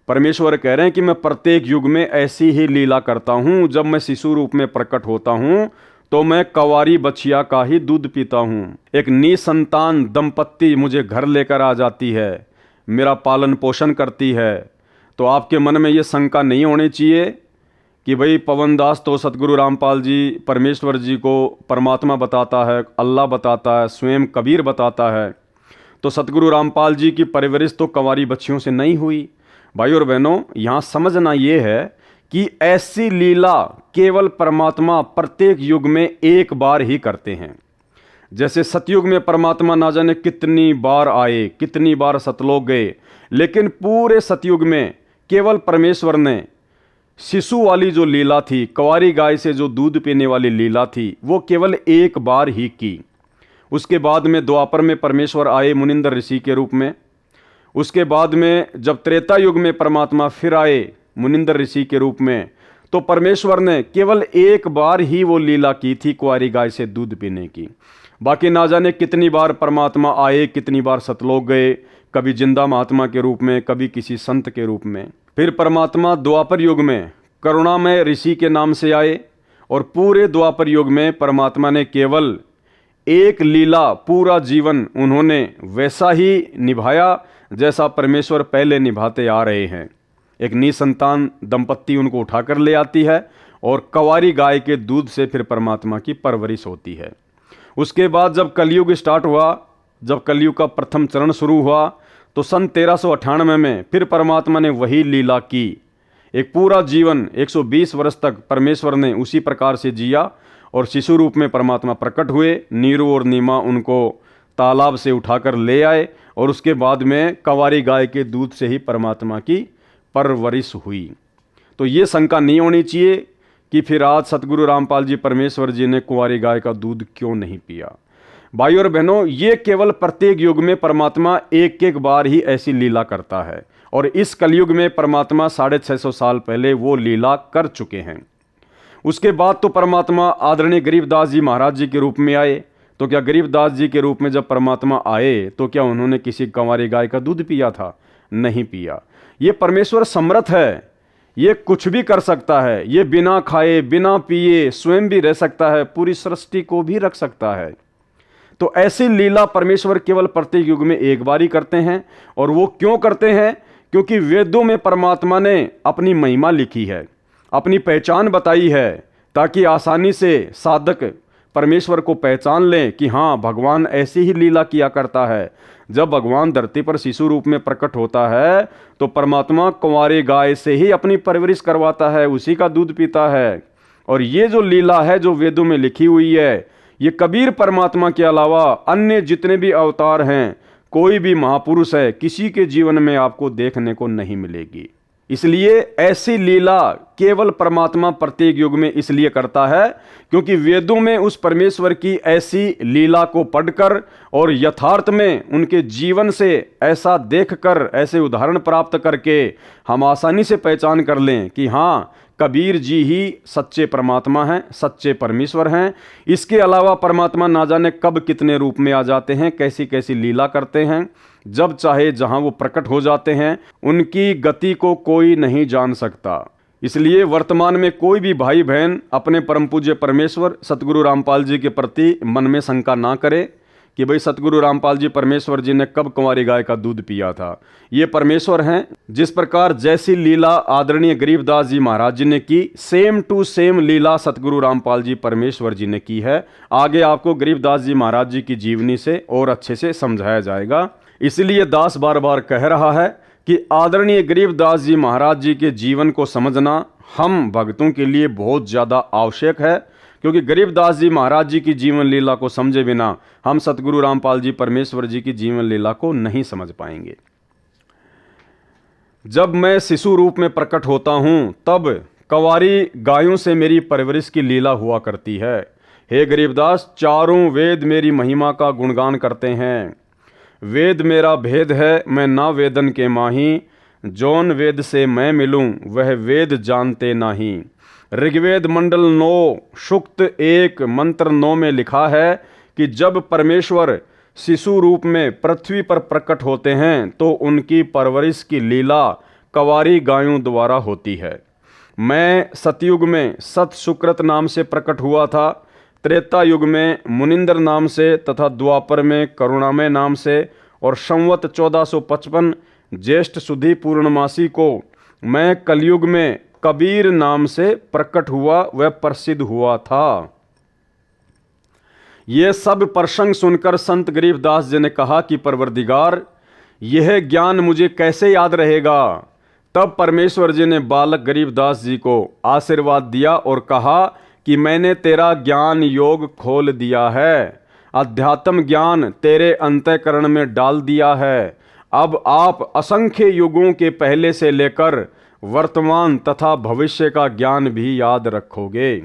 परमेश्वर कह रहे हैं कि मैं प्रत्येक युग में ऐसी ही लीला करता हूँ। जब मैं शिशु रूप में प्रकट होता हूँ तो मैं कंवारी बछिया का ही दूध पीता हूँ। एक निसंतान दंपत्ति मुझे घर लेकर आ जाती है, मेरा पालन पोषण करती है। तो आपके मन में ये शंका नहीं होनी चाहिए कि भाई पवनदास तो सतगुरु रामपाल जी परमेश्वर जी को परमात्मा बताता है, अल्लाह बताता है, स्वयं कबीर बताता है, तो सतगुरु रामपाल जी की परवरिश तो कंवारी बच्चियों से नहीं हुई। भाई और बहनों, यहाँ समझना ये है कि ऐसी लीला केवल परमात्मा प्रत्येक युग में एक बार ही करते हैं। जैसे सतयुग में परमात्मा ना जाने कितनी बार आए, कितनी बार सतलोक गए, लेकिन पूरे सतयुग में केवल परमेश्वर ने शिशु वाली जो लीला थी, कंवारी गाय से जो दूध पीने वाली लीला थी, वो केवल एक बार ही की। उसके बाद में द्वापर में परमेश्वर आए मुनिंदर ऋषि के रूप में। उसके बाद में जब त्रेता युग में परमात्मा फिर आए मुनिंदर ऋषि के रूप में, तो परमेश्वर ने केवल एक बार ही वो लीला की थी कुंवारी गाय से दूध पीने की। बाकी ना जाने कितनी बार परमात्मा आए, कितनी बार सतलोक गए, कभी जिंदा महात्मा के रूप में, कभी किसी संत के रूप में। फिर परमात्मा द्वापर युग में करुणामय ऋषि के नाम से आए और पूरे द्वापर युग में परमात्मा ने केवल एक लीला, पूरा जीवन उन्होंने वैसा ही निभाया जैसा परमेश्वर पहले निभाते आ रहे हैं। एक निसंतान दंपत्ति उनको उठाकर ले आती है और कंवारी गाय के दूध से फिर परमात्मा की परवरिश होती है। उसके बाद जब कलयुग स्टार्ट हुआ, जब कलयुग का प्रथम चरण शुरू हुआ, तो सन 1398 में फिर परमात्मा ने वही लीला की। एक पूरा जीवन 120 वर्ष तक परमेश्वर ने उसी प्रकार से जिया और शिशु रूप में परमात्मा प्रकट हुए। नीरू और नीमा उनको तालाब से उठाकर ले आए और उसके बाद में कंवारी गाय के दूध से ही परमात्मा की परवरिश हुई। तो ये शंका नहीं होनी चाहिए कि फिर आज सतगुरु रामपाल जी परमेश्वर जी ने कुंवारी गाय का दूध क्यों नहीं पिया। भाइयों और बहनों, ये केवल प्रत्येक युग में परमात्मा एक एक बार ही ऐसी लीला करता है और इस कलयुग में परमात्मा 650 साल पहले वो लीला कर चुके हैं। उसके बाद तो परमात्मा आदरणीय गरीबदास जी महाराज जी के रूप में आए। तो क्या गरीबदास जी के रूप में जब परमात्मा आए तो क्या उन्होंने किसी कंवारी गाय का दूध पिया था? नहीं पिया। ये परमेश्वर समर्थ है, ये कुछ भी कर सकता है, ये बिना खाए बिना पिए स्वयं भी रह सकता है, पूरी सृष्टि को भी रख सकता है। तो ऐसी लीला परमेश्वर केवल प्रत्येक युग में एक बार ही करते हैं। और वो क्यों करते हैं? क्योंकि वेदों में परमात्मा ने अपनी महिमा लिखी है, अपनी पहचान बताई है, ताकि आसानी से साधक परमेश्वर को पहचान लें कि हाँ, भगवान ऐसी ही लीला किया करता है। जब भगवान धरती पर शिशु रूप में प्रकट होता है तो परमात्मा कुंवारी गाय से ही अपनी परवरिश करवाता है, उसी का दूध पीता है। और ये जो लीला है जो वेदों में लिखी हुई है, ये कबीर परमात्मा के अलावा अन्य जितने भी अवतार हैं, कोई भी महापुरुष है, किसी के जीवन में आपको देखने को नहीं मिलेगी। इसलिए ऐसी लीला केवल परमात्मा प्रत्येक युग में इसलिए करता है क्योंकि वेदों में उस परमेश्वर की ऐसी लीला को पढ़कर और यथार्थ में उनके जीवन से ऐसा देखकर, ऐसे उदाहरण प्राप्त करके हम आसानी से पहचान कर लें कि हाँ, कबीर जी ही सच्चे परमात्मा हैं, सच्चे परमेश्वर हैं। इसके अलावा परमात्मा ना जाने कब कितने रूप में आ जाते हैं, कैसी कैसी लीला करते हैं, जब चाहे जहां वो प्रकट हो जाते हैं, उनकी गति को कोई नहीं जान सकता। इसलिए वर्तमान में कोई भी भाई बहन अपने परम पूज्य परमेश्वर सतगुरु रामपाल जी के प्रति मन में शंका ना करे कि भाई सतगुरु रामपाल जी परमेश्वर जी ने कब कुंवारी गाय का दूध पिया था। ये परमेश्वर हैं। जिस प्रकार जैसी लीला आदरणीय गरीबदास जी महाराज जी ने की, सेम टू सेम लीला सतगुरु रामपाल जी परमेश्वर जी ने की है। आगे आपको गरीबदास जी महाराज जी की जीवनी से और अच्छे से समझाया जाएगा। इसलिए दास बार बार कह रहा है कि आदरणीय गरीबदास जी महाराज जी के जीवन को समझना हम भक्तों के लिए बहुत ज़्यादा आवश्यक है, क्योंकि गरीबदास जी महाराज जी की जीवन लीला को समझे बिना हम सतगुरु रामपाल जी परमेश्वर जी की जीवन लीला को नहीं समझ पाएंगे। जब मैं शिशु रूप में प्रकट होता हूँ तब कंवारी गायों से मेरी परवरिश की लीला हुआ करती है। हे गरीबदास, चारों वेद मेरी महिमा का गुणगान करते हैं। वेद मेरा भेद है, मैं ना वेदन के माही, जौन वेद से मैं मिलूं वह वेद जानते नाही। ऋग्वेद मंडल 9 सूक्त 1 मंत्र 9 में लिखा है कि जब परमेश्वर शिशु रूप में पृथ्वी पर प्रकट होते हैं तो उनकी परवरिश की लीला कंवारी गायों द्वारा होती है। मैं सतयुग में सत सुकृत नाम से प्रकट हुआ था, त्रेता युग में मुनिंदर नाम से तथा द्वापर में करुणामय नाम से, और संवत 1455 ज्येष्ठ सुधी पूर्णमासी को मैं कलयुग में कबीर नाम से प्रकट हुआ, वह प्रसिद्ध हुआ था। ये सब प्रसंग सुनकर संत गरीबदास जी ने कहा कि परवरदिगार, यह ज्ञान मुझे कैसे याद रहेगा। तब परमेश्वर जी ने बालक गरीबदास जी को आशीर्वाद दिया और कहा कि मैंने तेरा ज्ञान योग खोल दिया है, अध्यात्म ज्ञान तेरे अंतःकरण में डाल दिया है। अब आप असंख्य युगों के पहले से लेकर वर्तमान तथा भविष्य का ज्ञान भी याद रखोगे।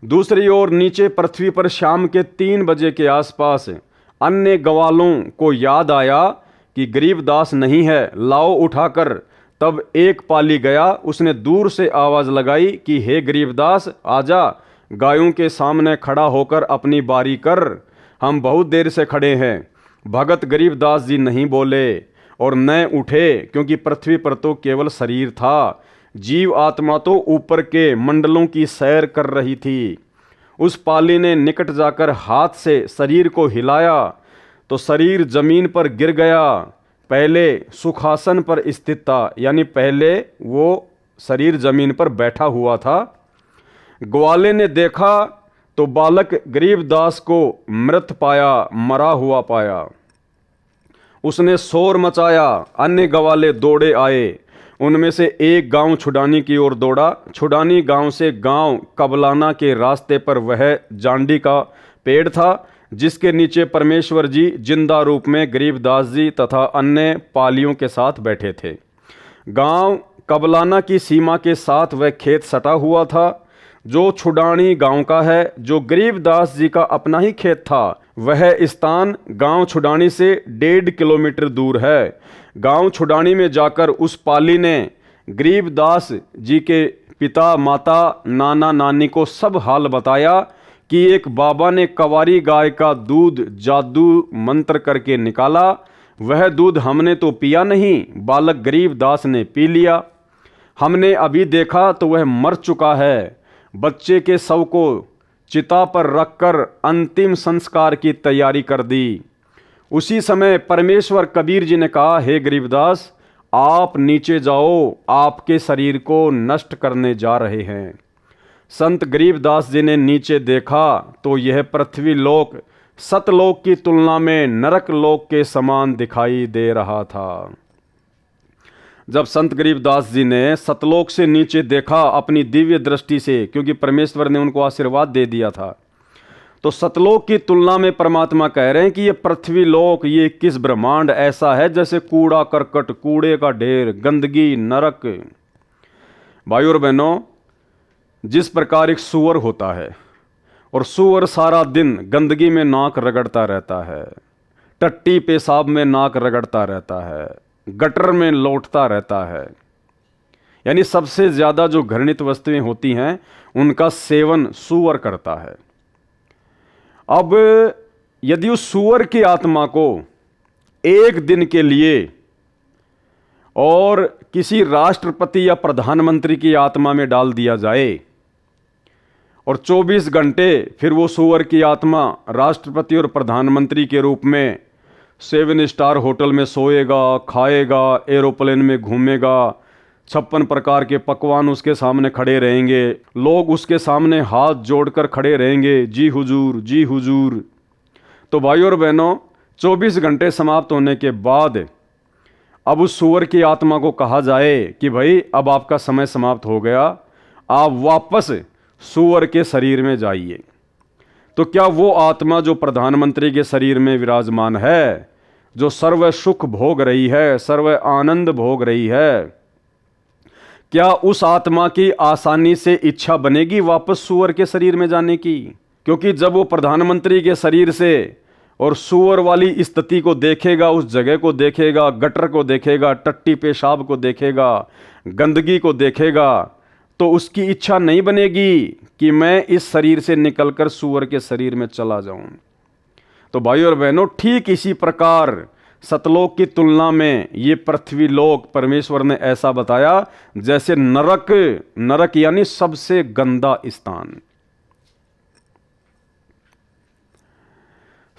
दूसरी ओर नीचे पृथ्वी पर शाम के 3 बजे के आसपास अन्य ग्वालों को याद आया कि गरीबदास नहीं है, लाओ उठाकर। तब एक पाली गया, उसने दूर से आवाज लगाई कि हे गरीबदास आजा, गायों के सामने खड़ा होकर अपनी बारी कर। हम बहुत देर से खड़े हैं। भगत गरीबदास जी नहीं बोले और न उठे, क्योंकि पृथ्वी पर तो केवल शरीर था, जीव आत्मा तो ऊपर के मंडलों की सैर कर रही थी। उस पाली ने निकट जाकर हाथ से शरीर को हिलाया तो शरीर जमीन पर गिर गया। पहले सुखासन पर स्थित था, यानी पहले वो शरीर जमीन पर बैठा हुआ था। ग्वाले ने देखा तो बालक गरीबदास को मृत पाया, मरा हुआ पाया। उसने शोर मचाया, अन्य ग्वाले दौड़े आए। उनमें से एक गांव छुडानी की ओर दौड़ा। छुडानी गांव से गांव कबलाना के रास्ते पर वह जांडी का पेड़ था, जिसके नीचे परमेश्वर जी जिंदा रूप में गरीबदास जी तथा अन्य पालियों के साथ बैठे थे। गांव कबलाना की सीमा के साथ वह खेत सटा हुआ था, जो छुडानी गांव का है, जो गरीबदास जी का अपना ही खेत था। वह स्थान गांव छुडानी से 1.5 किलोमीटर दूर है। गांव छुडानी में जाकर उस पाली ने गरीबदास जी के पिता, माता, नाना, नानी को सब हाल बताया कि एक बाबा ने कवारी गाय का दूध जादू मंत्र करके निकाला। वह दूध हमने तो पिया नहीं, बालक गरीबदास ने पी लिया। हमने अभी देखा तो वह मर चुका है। बच्चे के शव को चिता पर रखकर अंतिम संस्कार की तैयारी कर दी। उसी समय परमेश्वर कबीर जी ने कहा, हे गरीबदास, आप नीचे जाओ, आपके शरीर को नष्ट करने जा रहे हैं। संत गरीबदास जी ने नीचे देखा तो यह पृथ्वी लोक सतलोक की तुलना में नरक लोक के समान दिखाई दे रहा था। जब संत गरीबदास जी ने सतलोक से नीचे देखा अपनी दिव्य दृष्टि से, क्योंकि परमेश्वर ने उनको आशीर्वाद दे दिया था, तो सतलोक की तुलना में परमात्मा कह रहे हैं कि ये पृथ्वी लोक, ये 21 ब्रह्मांड ऐसा है जैसे कूड़ा करकट, कूड़े का ढेर, गंदगी, नरक। भाइयों और बहनों, जिस प्रकार एक सूअर होता है और सूअर सारा दिन गंदगी में नाक रगड़ता रहता है, टट्टी पेशाब में नाक रगड़ता रहता है, गटर में लौटता रहता है, यानी सबसे ज्यादा जो घृणित वस्तुएं होती हैं उनका सेवन सूअर करता है। अब यदि उस सूअर की आत्मा को एक दिन के लिए और किसी राष्ट्रपति या प्रधानमंत्री की आत्मा में डाल दिया जाए और 24 घंटे फिर वो सूअर की आत्मा राष्ट्रपति और प्रधानमंत्री के रूप में 7 स्टार होटल में सोएगा, खाएगा, एरोप्लेन में घूमेगा, 56 प्रकार के पकवान उसके सामने खड़े रहेंगे, लोग उसके सामने हाथ जोड़कर खड़े रहेंगे, जी हुजूर, जी हुजूर। तो भाइयों और बहनों, 24 घंटे समाप्त होने के बाद अब उस सूअर की आत्मा को कहा जाए कि भाई अब आपका समय समाप्त हो गया, आप वापस सूअर के शरीर में जाइए। तो क्या वो आत्मा जो प्रधानमंत्री के शरीर में विराजमान है, जो सर्व सुख भोग रही है, सर्व आनंद भोग रही है, क्या उस आत्मा की आसानी से इच्छा बनेगी वापस सूअर के शरीर में जाने की? क्योंकि जब वो प्रधानमंत्री के शरीर से और सूअर वाली स्थिति को देखेगा, उस जगह को देखेगा, गटर को देखेगा, टट्टी पेशाब को देखेगा, गंदगी को देखेगा, तो उसकी इच्छा नहीं बनेगी कि मैं इस शरीर से निकलकर सूअर के शरीर में चला जाऊं। तो भाइयों और बहनों, ठीक इसी प्रकार सतलोक की तुलना में ये पृथ्वी लोक परमेश्वर ने ऐसा बताया जैसे नरक, नरक यानी सबसे गंदा स्थान।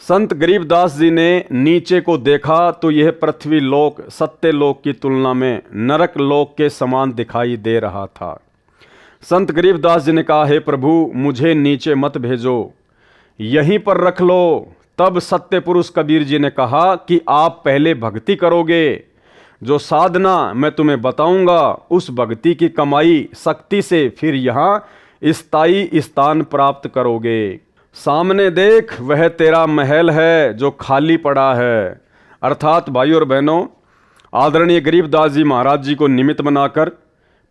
संत गरीबदास जी ने नीचे को देखा तो यह पृथ्वी लोक सत्य लोक की तुलना में नरक लोक के समान दिखाई दे रहा था। संत गरीबदास जी ने कहा, हे प्रभु, मुझे नीचे मत भेजो, यहीं पर रख लो। तब सत्य पुरुष कबीर जी ने कहा कि आप पहले भक्ति करोगे, जो साधना मैं तुम्हें बताऊंगा, उस भक्ति की कमाई शक्ति से फिर यहाँ स्थायी स्थान प्राप्त करोगे। सामने देख, वह तेरा महल है जो खाली पड़ा है। अर्थात भाइयों और बहनों, आदरणीय गरीबदास जी महाराज जी को निमित्त बनाकर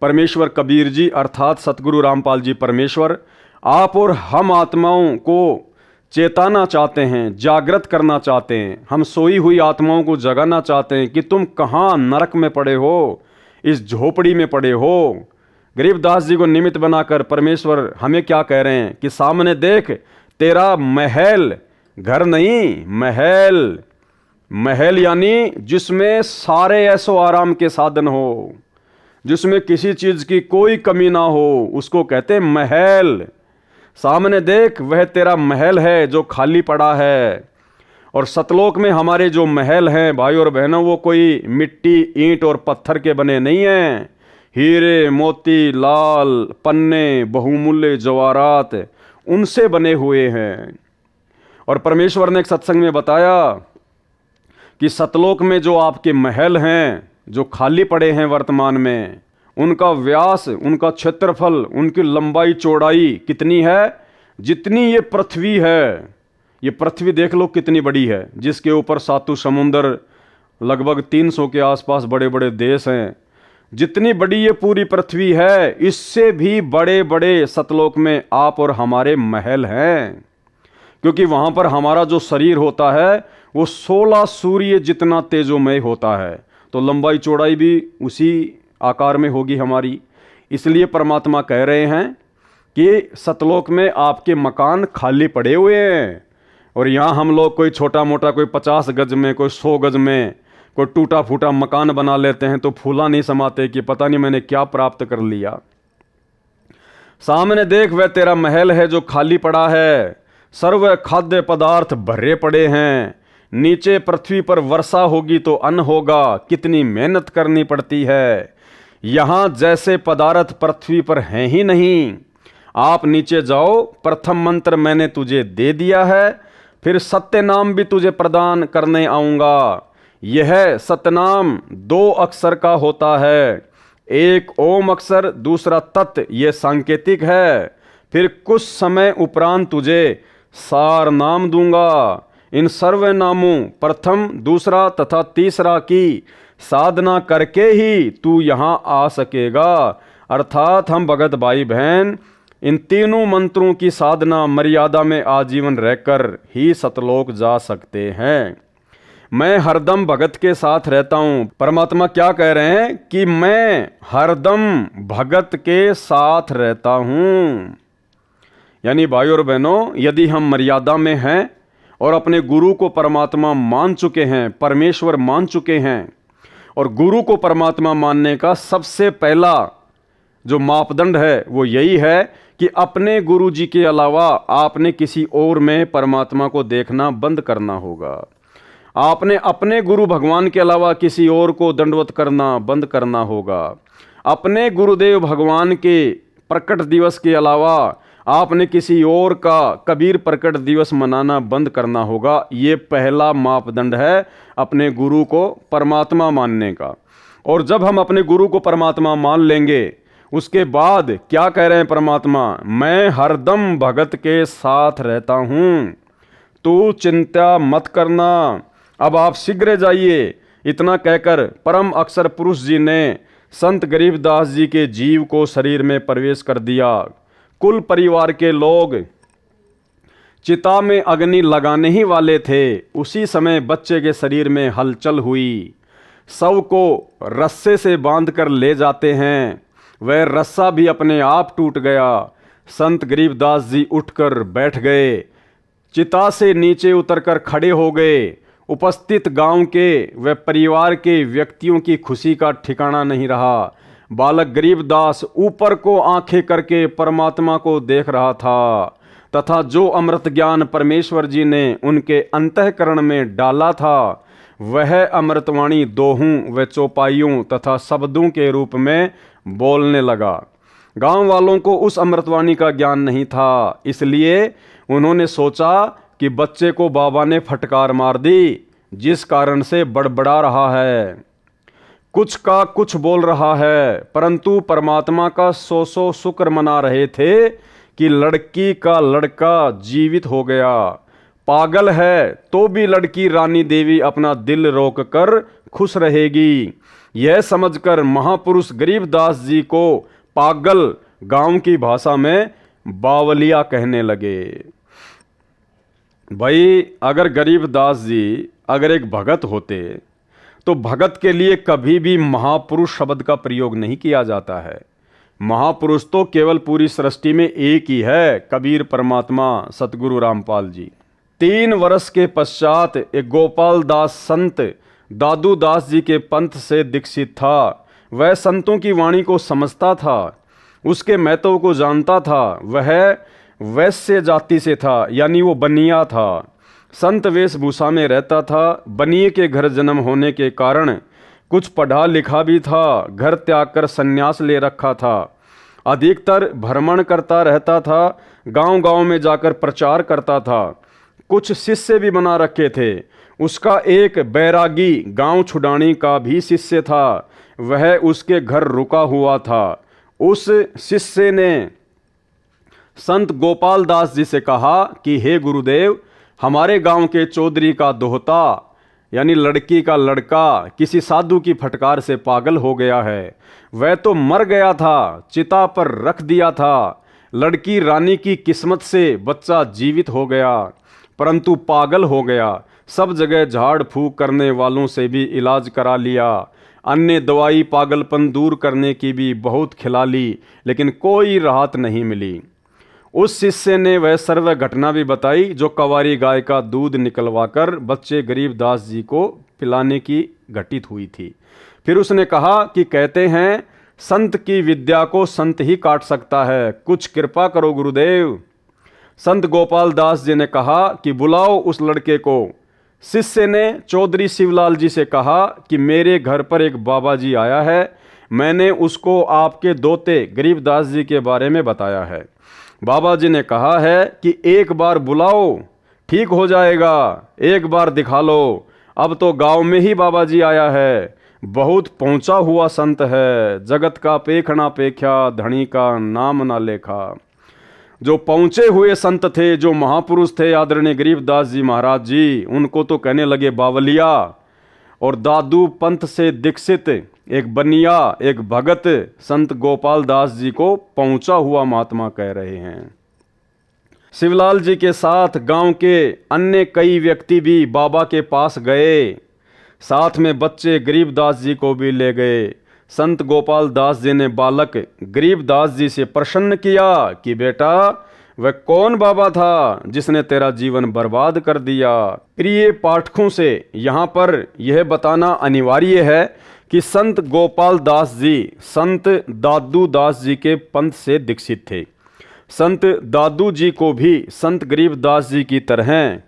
परमेश्वर कबीर जी अर्थात सतगुरु रामपाल जी परमेश्वर आप और हम आत्माओं को चेताना चाहते हैं, जागृत करना चाहते हैं। हम सोई हुई आत्माओं को जगाना चाहते हैं कि तुम कहाँ नरक में पड़े हो, इस झोपड़ी में पड़े हो। गरीबदास जी को निमित्त बनाकर परमेश्वर हमें क्या कह रहे हैं कि सामने देख, तेरा महल घर नहीं, महल। महल यानी जिसमें सारे ऐसो आराम के साधन हो, जिसमें किसी चीज की कोई कमी ना हो, उसको कहते हैं महल। सामने देख, वह तेरा महल है जो खाली पड़ा है। और सतलोक में हमारे जो महल हैं भाई और बहनों, वो कोई मिट्टी, ईंट और पत्थर के बने नहीं हैं। हीरे, मोती, लाल, पन्ने, बहुमूल्य जवाहरात, उनसे बने हुए हैं। और परमेश्वर ने एक सत्संग में बताया कि सतलोक में जो आपके महल हैं, जो खाली पड़े हैं वर्तमान में, उनका व्यास, उनका क्षेत्रफल, उनकी लंबाई चौड़ाई कितनी है? जितनी ये पृथ्वी है। ये पृथ्वी देख लो कितनी बड़ी है, जिसके ऊपर 7 समुंदर, लगभग 300 के आसपास बड़े बड़े देश हैं। जितनी बड़ी ये पूरी पृथ्वी है, इससे भी बड़े बड़े सतलोक में आप और हमारे महल हैं। क्योंकि वहाँ पर हमारा जो शरीर होता है वो 16 सूर्य जितना तेजोमय होता है, तो लंबाई चौड़ाई भी उसी आकार में होगी हमारी। इसलिए परमात्मा कह रहे हैं कि सतलोक में आपके मकान खाली पड़े हुए हैं। और यहाँ हम लोग कोई छोटा मोटा, कोई 50 गज में, कोई 100 गज में, कोई टूटा फूटा मकान बना लेते हैं, तो फूला नहीं समाते कि पता नहीं मैंने क्या प्राप्त कर लिया। सामने देख, वह तेरा महल है जो खाली पड़ा है। सर्व खाद्य पदार्थ भरे पड़े हैं। नीचे पृथ्वी पर वर्षा होगी तो अन्न होगा। कितनी मेहनत करनी पड़ती है। यहाँ जैसे पदार्थ पृथ्वी पर हैं ही नहीं। आप नीचे जाओ, प्रथम मंत्र मैंने तुझे दे दिया है, फिर सत्य नाम भी तुझे प्रदान करने आऊँगा। यह सतनाम 2 अक्षर का होता है, एक ओम अक्षर, दूसरा तत्, ये सांकेतिक है। फिर कुछ समय उपरांत तुझे सार नाम दूंगा। इन सर्व नामों प्रथम, दूसरा तथा तीसरा की साधना करके ही तू यहाँ आ सकेगा। अर्थात हम भगत भाई बहन इन तीनों मंत्रों की साधना मर्यादा में आजीवन रहकर ही सतलोक जा सकते हैं। मैं हरदम भगत के साथ रहता हूँ। परमात्मा क्या कह रहे हैं कि मैं हरदम भगत के साथ रहता हूँ। यानी भाई और बहनों, यदि हम मर्यादा में हैं और अपने गुरु को परमात्मा मान चुके हैं, परमेश्वर मान चुके हैं, और गुरु को परमात्मा मानने का सबसे पहला जो मापदंड है वो यही है कि अपने गुरु जी के अलावा आपने किसी और में परमात्मा को देखना बंद करना होगा। आपने अपने गुरु भगवान के अलावा किसी और को दंडवत करना बंद करना होगा। अपने गुरुदेव भगवान के प्रकट दिवस के अलावा आपने किसी और का कबीर प्रकट दिवस मनाना बंद करना होगा। ये पहला मापदंड है अपने गुरु को परमात्मा मानने का। और जब हम अपने गुरु को परमात्मा मान लेंगे, उसके बाद क्या कह रहे हैं परमात्मा? मैं हरदम भगत के साथ रहता हूँ, तू चिंता मत करना, अब आप शीघ्र जाइए। इतना कहकर परम अक्षर पुरुष जी ने संत गरीबदास जी के जीव को शरीर में प्रवेश कर दिया। कुल परिवार के लोग चिता में अग्नि लगाने ही वाले थे। उसी समय बच्चे के शरीर में हलचल हुई। शव को रस्से से बांधकर ले जाते हैं, वह रस्सा भी अपने आप टूट गया। संत गरीबदास जी उठकर बैठ गए, चिता से नीचे उतरकर खड़े हो गए। उपस्थित गांव के व परिवार के व्यक्तियों की खुशी का ठिकाना नहीं रहा। बालक गरीबदास ऊपर को आंखें करके परमात्मा को देख रहा था, तथा जो अमृत ज्ञान परमेश्वर जी ने उनके अंतःकरण में डाला था, वह अमृतवाणी दोहों व चौपाइयों तथा शब्दों के रूप में बोलने लगा। गांव वालों को उस अमृतवाणी का ज्ञान नहीं था, इसलिए उन्होंने सोचा कि बच्चे को बाबा ने फटकार मार दी, जिस कारण से बड़बड़ा रहा है, कुछ का कुछ बोल रहा है। परंतु परमात्मा का सौ शुक्र मना रहे थे कि लड़की का लड़का जीवित हो गया। पागल है तो भी लड़की रानी देवी अपना दिल रोक कर खुश रहेगी। यह समझकर महापुरुष गरीबदास जी को पागल गांव की भाषा में बावलिया कहने लगे। भाई, अगर गरीबदास जी अगर एक भगत होते तो भगत के लिए कभी भी महापुरुष शब्द का प्रयोग नहीं किया जाता है। महापुरुष तो केवल पूरी सृष्टि में एक ही है, कबीर परमात्मा सतगुरु रामपाल जी। 3 वर्ष के पश्चात एक गोपाल दास संत दादू दास जी के पंथ से दीक्षित था। वह संतों की वाणी को समझता था, उसके महत्व को जानता था। वह वैश्य जाति से था, यानी वो बनिया था। संत वेशभूषा में रहता था। बनिए के घर जन्म होने के कारण कुछ पढ़ा लिखा भी था। घर त्याग कर संन्यास ले रखा था। अधिकतर भ्रमण करता रहता था, गांव-गांव में जाकर प्रचार करता था। कुछ शिष्य भी बना रखे थे। उसका एक बैरागी गांव छुड़ानी का भी शिष्य था, वह उसके घर रुका हुआ था। उस शिष्य ने संत गोपाल दास जी से कहा कि हे गुरुदेव, हमारे गांव के चौधरी का दोहता यानी लड़की का लड़का किसी साधु की फटकार से पागल हो गया है। वह तो मर गया था, चिता पर रख दिया था। लड़की रानी की किस्मत से बच्चा जीवित हो गया, परंतु पागल हो गया। सब जगह झाड़ फूक करने वालों से भी इलाज करा लिया। अन्य दवाई पागलपन दूर करने की भी बहुत खिला ली, लेकिन कोई राहत नहीं मिली। उस शिष्य ने वह सर्व घटना भी बताई जो कवारी गाय का दूध निकलवाकर बच्चे गरीब दास जी को पिलाने की घटित हुई थी। फिर उसने कहा कि कहते हैं संत की विद्या को संत ही काट सकता है, कुछ कृपा करो गुरुदेव। संत गोपाल दास जी ने कहा कि बुलाओ उस लड़के को। शिष्य ने चौधरी शिवलाल जी से कहा कि मेरे घर पर एक बाबा जी आया है, मैंने उसको आपके दोते गरीबदास जी के बारे में बताया है। बाबा जी ने कहा है कि एक बार बुलाओ, ठीक हो जाएगा, एक बार दिखा लो। अब तो गांव में ही बाबा जी आया है, बहुत पहुंचा हुआ संत है, जगत का पेखना पेख्या, धनी का नाम ना लेखा। जो पहुंचे हुए संत थे, जो महापुरुष थे आदरणीय गरीबदास जी महाराज जी, उनको तो कहने लगे बावलिया। और दादू पंथ से दीक्षित एक बनिया, एक भगत संत गोपाल दास जी को पहुंचा हुआ महात्मा कह रहे हैं। शिवलाल जी के साथ गांव के अन्य कई व्यक्ति भी बाबा के पास गए, साथ में बच्चे गरीबदास जी को भी ले गए। संत गोपाल दास जी ने बालक गरीबदास जी से प्रश्न किया कि बेटा, वह कौन बाबा था जिसने तेरा जीवन बर्बाद कर दिया। प्रिय पाठकों से यहाँ पर यह बताना अनिवार्य है कि संत गोपाल दास जी संत दादू दास जी के पंथ से दीक्षित थे। संत दादू जी को भी संत गरीबदास जी की तरह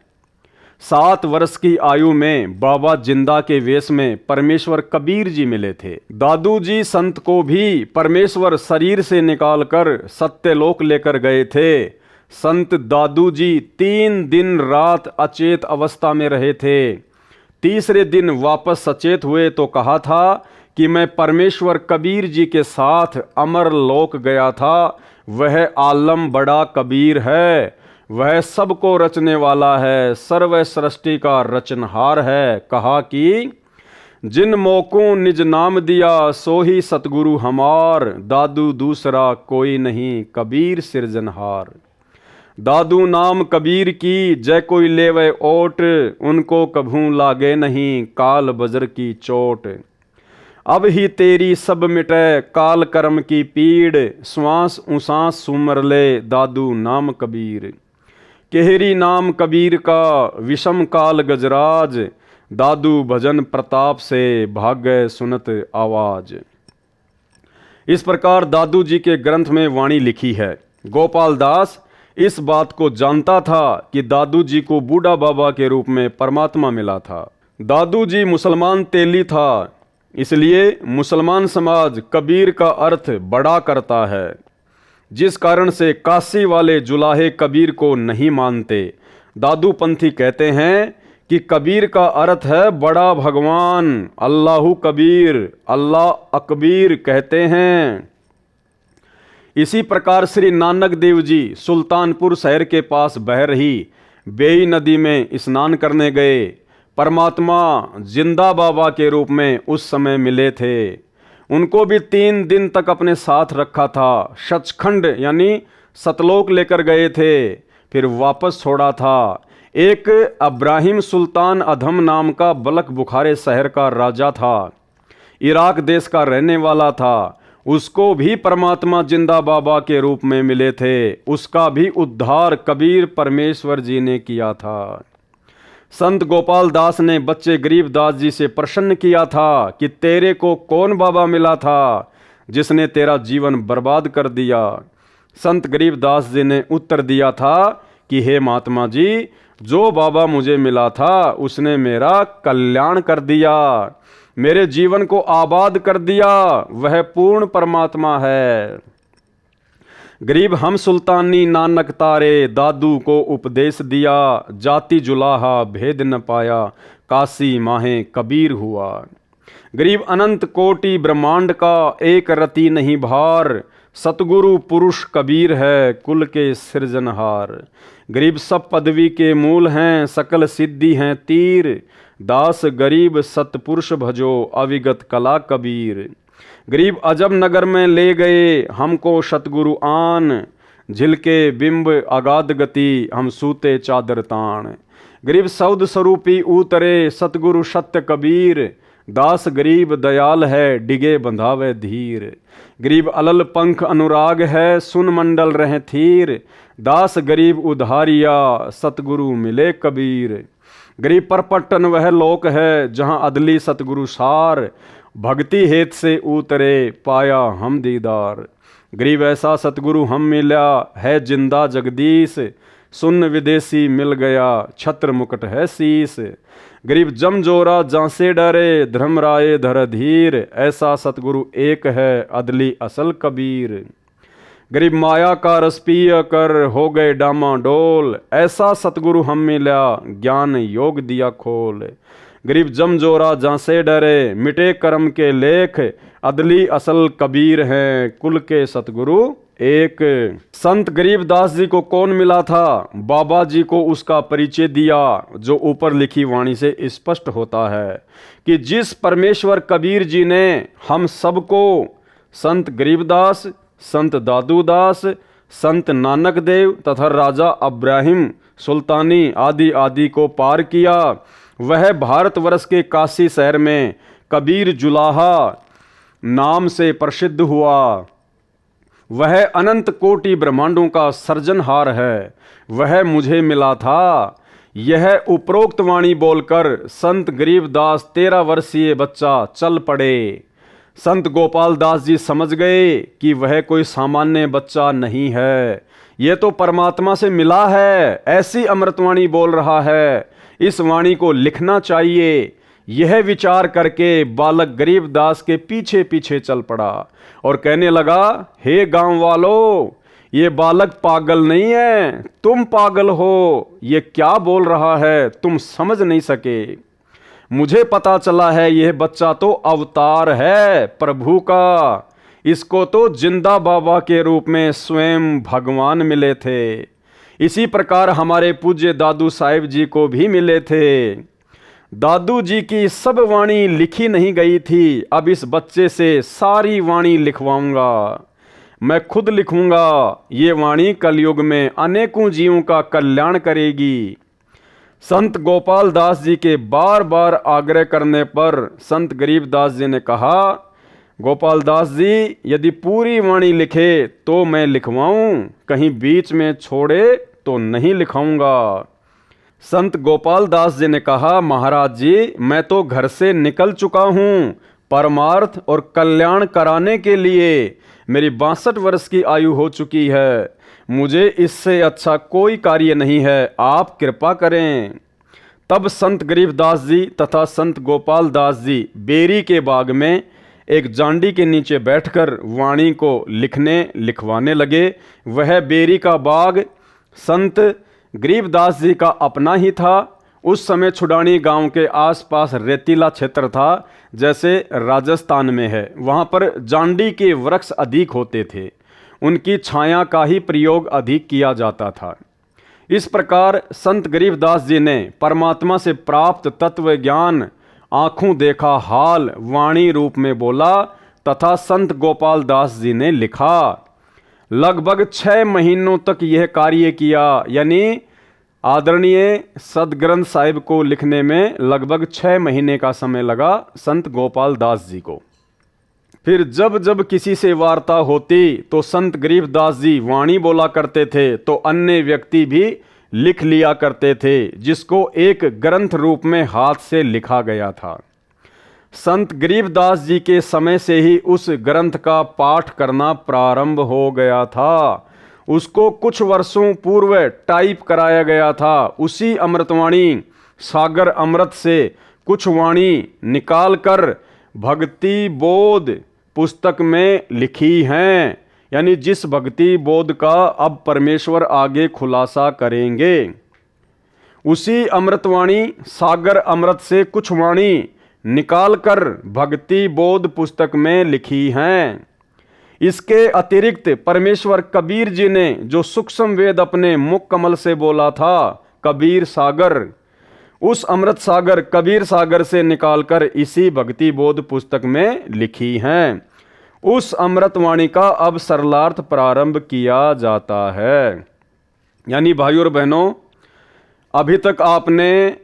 7 वर्ष की आयु में बाबा जिंदा के वेश में परमेश्वर कबीर जी मिले थे। दादू जी संत को भी परमेश्वर शरीर से निकालकर सत्यलोक लेकर गए थे। संत दादू जी 3 दिन रात अचेत अवस्था में रहे थे। तीसरे दिन वापस सचेत हुए तो कहा था कि मैं परमेश्वर कबीर जी के साथ अमर लोक गया था। वह आलम बड़ा कबीर है, वह सबको रचने वाला है, सर्व सृष्टि का रचनहार है। कहा कि जिन मौकों निज नाम दिया, सो ही सतगुरु हमार, दादू दूसरा कोई नहीं, कबीर सिरजनहार। दादू नाम कबीर की, जय कोई लेवे ओट, उनको कभू लागे नहीं, काल बजर की चोट। अब ही तेरी सब मिटे, काल कर्म की पीड़, श्वास उसास सुमर ले, दादू नाम कबीर। केहरी नाम कबीर का, विषम काल गजराज, दादू भजन प्रताप से, भाग्य सुनत आवाज। इस प्रकार दादू जी के ग्रंथ में वाणी लिखी है। गोपाल दास इस बात को जानता था कि दादू जी को बूढ़ा बाबा के रूप में परमात्मा मिला था। दादू जी मुसलमान तेली था, इसलिए मुसलमान समाज कबीर का अर्थ बड़ा करता है, जिस कारण से काशी वाले जुलाहे कबीर को नहीं मानते। दादू पंथी कहते हैं कि कबीर का अर्थ है बड़ा भगवान, अल्लाहु कबीर, अल्लाह अकबीर कहते हैं। इसी प्रकार श्री नानक देव जी सुल्तानपुर शहर के पास बह रही बेई नदी में स्नान करने गए। परमात्मा जिंदा बाबा के रूप में उस समय मिले थे। उनको भी 3 दिन तक अपने साथ रखा था। सचखंड यानी सतलोक लेकर गए थे, फिर वापस छोड़ा था। एक अब्राहिम सुल्तान अधम नाम का बलक बुखारे शहर का राजा था, इराक देश का रहने वाला था। उसको भी परमात्मा जिंदा बाबा के रूप में मिले थे, उसका भी उद्धार कबीर परमेश्वर जी ने किया था। संत गोपाल दास ने बच्चे गरीबदास जी से प्रश्न किया था कि तेरे को कौन बाबा मिला था जिसने तेरा जीवन बर्बाद कर दिया। संत गरीबदास जी ने उत्तर दिया था कि हे महात्मा जी, जो बाबा मुझे मिला था उसने मेरा कल्याण कर दिया, मेरे जीवन को आबाद कर दिया, वह पूर्ण परमात्मा है। गरीब हम सुल्तानी नानक तारे, दादू को उपदेश दिया, जाति जुलाहा भेद न पाया, काशी माहे कबीर हुआ। गरीब अनंत कोटि ब्रह्मांड का एक रति नहीं भार, सतगुरु पुरुष कबीर है कुल के सृजनहार। गरीब सब पदवी के मूल हैं, सकल सिद्धि हैं तीर, दास गरीब सतपुरुष भजो अविगत कला कबीर। गरीब अजब नगर में ले गए हमको सतगुरु आन, झिलके बिंब अगाध गति हम सूते चादर तान। गरीब सौद स्वरूपी उतरे सतगुरु सत्य कबीर, दास गरीब दयाल है डिगे बंधावे धीर। गरीब अलल पंख अनुराग है सुन मंडल रहे थीर, दास गरीब उधारिया सतगुरु मिले कबीर। गरीब परपट्टन वह लोक है जहाँ अदली सतगुरु सार, भक्ति हेत से उतरे पाया हम दीदार। गरीब ऐसा सतगुरु हम मिला है जिंदा जगदीश, सुन विदेशी मिल गया छत्र मुकुट है शीस। गरीब जमजोरा जांसे डरे धर्मराय धर धीर, ऐसा सतगुरु एक है अदली असल कबीर। गरीब माया का रस पिय कर हो गए डामाडोल, ऐसा सतगुरु हम मिला ज्ञान योग दिया खोल। गरीब जमजोरा जांसे डरे मिटे कर्म के लेख, अदली असल कबीर हैं कुल के सतगुरु एक। संत गरीबदास जी को कौन मिला था? बाबा जी को उसका परिचय दिया, जो ऊपर लिखी वाणी से स्पष्ट होता है कि जिस परमेश्वर कबीर जी ने हम सबको संत गरीबदास, संत दादूदास, संत नानक देव तथा राजा अब्राहिम सुल्तानी आदि आदि को पार किया, वह भारतवर्ष के काशी शहर में कबीर जुलाहा नाम से प्रसिद्ध हुआ। वह अनंत कोटि ब्रह्मांडों का सर्जनहार है, वह मुझे मिला था। यह उपरोक्त वाणी बोलकर संत गरीबदास 13 वर्षीय बच्चा चल पड़े। संत गोपाल दास जी समझ गए कि वह कोई सामान्य बच्चा नहीं है, यह तो परमात्मा से मिला है, ऐसी अमृतवाणी बोल रहा है, इस वाणी को लिखना चाहिए। यह विचार करके बालक गरीबदास के पीछे पीछे चल पड़ा और कहने लगा, हे गांव वालों, ये बालक पागल नहीं है, तुम पागल हो। ये क्या बोल रहा है तुम समझ नहीं सके। मुझे पता चला है यह बच्चा तो अवतार है प्रभु का, इसको तो जिंदा बाबा के रूप में स्वयं भगवान मिले थे। इसी प्रकार हमारे पूज्य दादू साहिब जी को भी मिले थे। दादू जी की सब वाणी लिखी नहीं गई थी, अब इस बच्चे से सारी वाणी लिखवाऊंगा, मैं खुद लिखूंगा। ये वाणी कलयुग में अनेकों जीवों का कल्याण करेगी। संत गोपाल दास जी के बार बार आग्रह करने पर संत गरीबदास जी ने कहा, गोपाल दास जी यदि पूरी वाणी लिखे तो मैं लिखवाऊं, कहीं बीच में छोड़े तो नहीं लिखाऊंगा। संत गोपाल दास जी ने कहा, महाराज जी मैं तो घर से निकल चुका हूँ परमार्थ और कल्याण कराने के लिए। मेरी 62 वर्ष की आयु हो चुकी है, मुझे इससे अच्छा कोई कार्य नहीं है, आप कृपा करें। तब संत गरीबदास जी तथा संत गोपाल दास जी बेरी के बाग में एक जांडी के नीचे बैठकर वाणी को लिखवाने लगे। वह बेरी का बाग संत गरीबदास जी का अपना ही था। उस समय छुडानी गांव के आसपास रेतीला क्षेत्र था, जैसे राजस्थान में है। वहाँ पर जांडी के वृक्ष अधिक होते थे, उनकी छाया का ही प्रयोग अधिक किया जाता था। इस प्रकार संत गरीबदास जी ने परमात्मा से प्राप्त तत्व ज्ञान आँखों देखा हाल वाणी रूप में बोला तथा संत गोपाल दास जी ने लिखा। लगभग 6 महीनों तक यह कार्य किया, यानी आदरणीय सदग्रंथ साहिब को लिखने में लगभग 6 महीने का समय लगा संत गोपाल दास जी को। फिर जब जब किसी से वार्ता होती तो संत गरीबदास जी वाणी बोला करते थे, तो अन्य व्यक्ति भी लिख लिया करते थे, जिसको एक ग्रंथ रूप में हाथ से लिखा गया था। संत गरीबदास जी के समय से ही उस ग्रंथ का पाठ करना प्रारंभ हो गया था। उसको कुछ वर्षों पूर्व टाइप कराया गया था। उसी अमृतवाणी सागर अमृत से कुछ वाणी निकालकर भक्ति बोध पुस्तक में लिखी हैं। यानी जिस भक्ति बोध का अब परमेश्वर आगे खुलासा करेंगे, उसी अमृतवाणी सागर अमृत से कुछ वाणी निकालकर भक्ति बोध पुस्तक में लिखी हैं। इसके अतिरिक्त परमेश्वर कबीर जी ने जो सूक्ष्म वेद अपने मुख कमल से बोला था, कबीर सागर, उस अमृत सागर कबीर सागर से निकालकर इसी भक्ति बोध पुस्तक में लिखी हैं। उस अमृतवाणी का अब सरलार्थ प्रारंभ किया जाता है। यानी भाइयों और बहनों, अभी तक आपने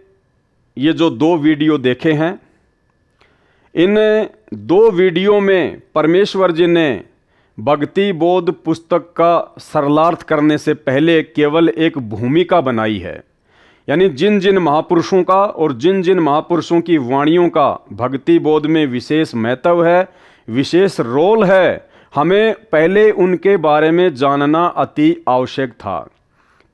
ये जो 2 वीडियो देखे हैं, इन 2 वीडियो में परमेश्वर जी ने भक्ति बोध पुस्तक का सरलार्थ करने से पहले केवल एक भूमिका बनाई है। यानी जिन जिन महापुरुषों का और जिन जिन महापुरुषों की वाणियों का भक्ति बोध में विशेष महत्व है, विशेष रोल है, हमें पहले उनके बारे में जानना अति आवश्यक था,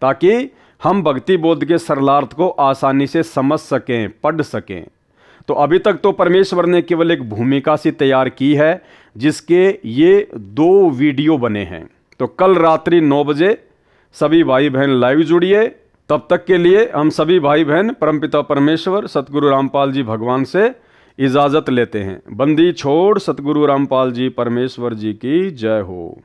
ताकि हम भक्ति बोध के सरलार्थ को आसानी से समझ सकें, पढ़ सकें। तो अभी तक तो परमेश्वर ने केवल एक भूमिका सी तैयार की है, जिसके ये 2 वीडियो बने हैं। तो कल रात्रि 9 बजे सभी भाई बहन लाइव जुड़िए। तब तक के लिए हम सभी भाई बहन परमपिता परमेश्वर सतगुरु रामपाल जी भगवान से इजाज़त लेते हैं। बंदी छोड़ सतगुरु रामपाल जी परमेश्वर जी की जय हो।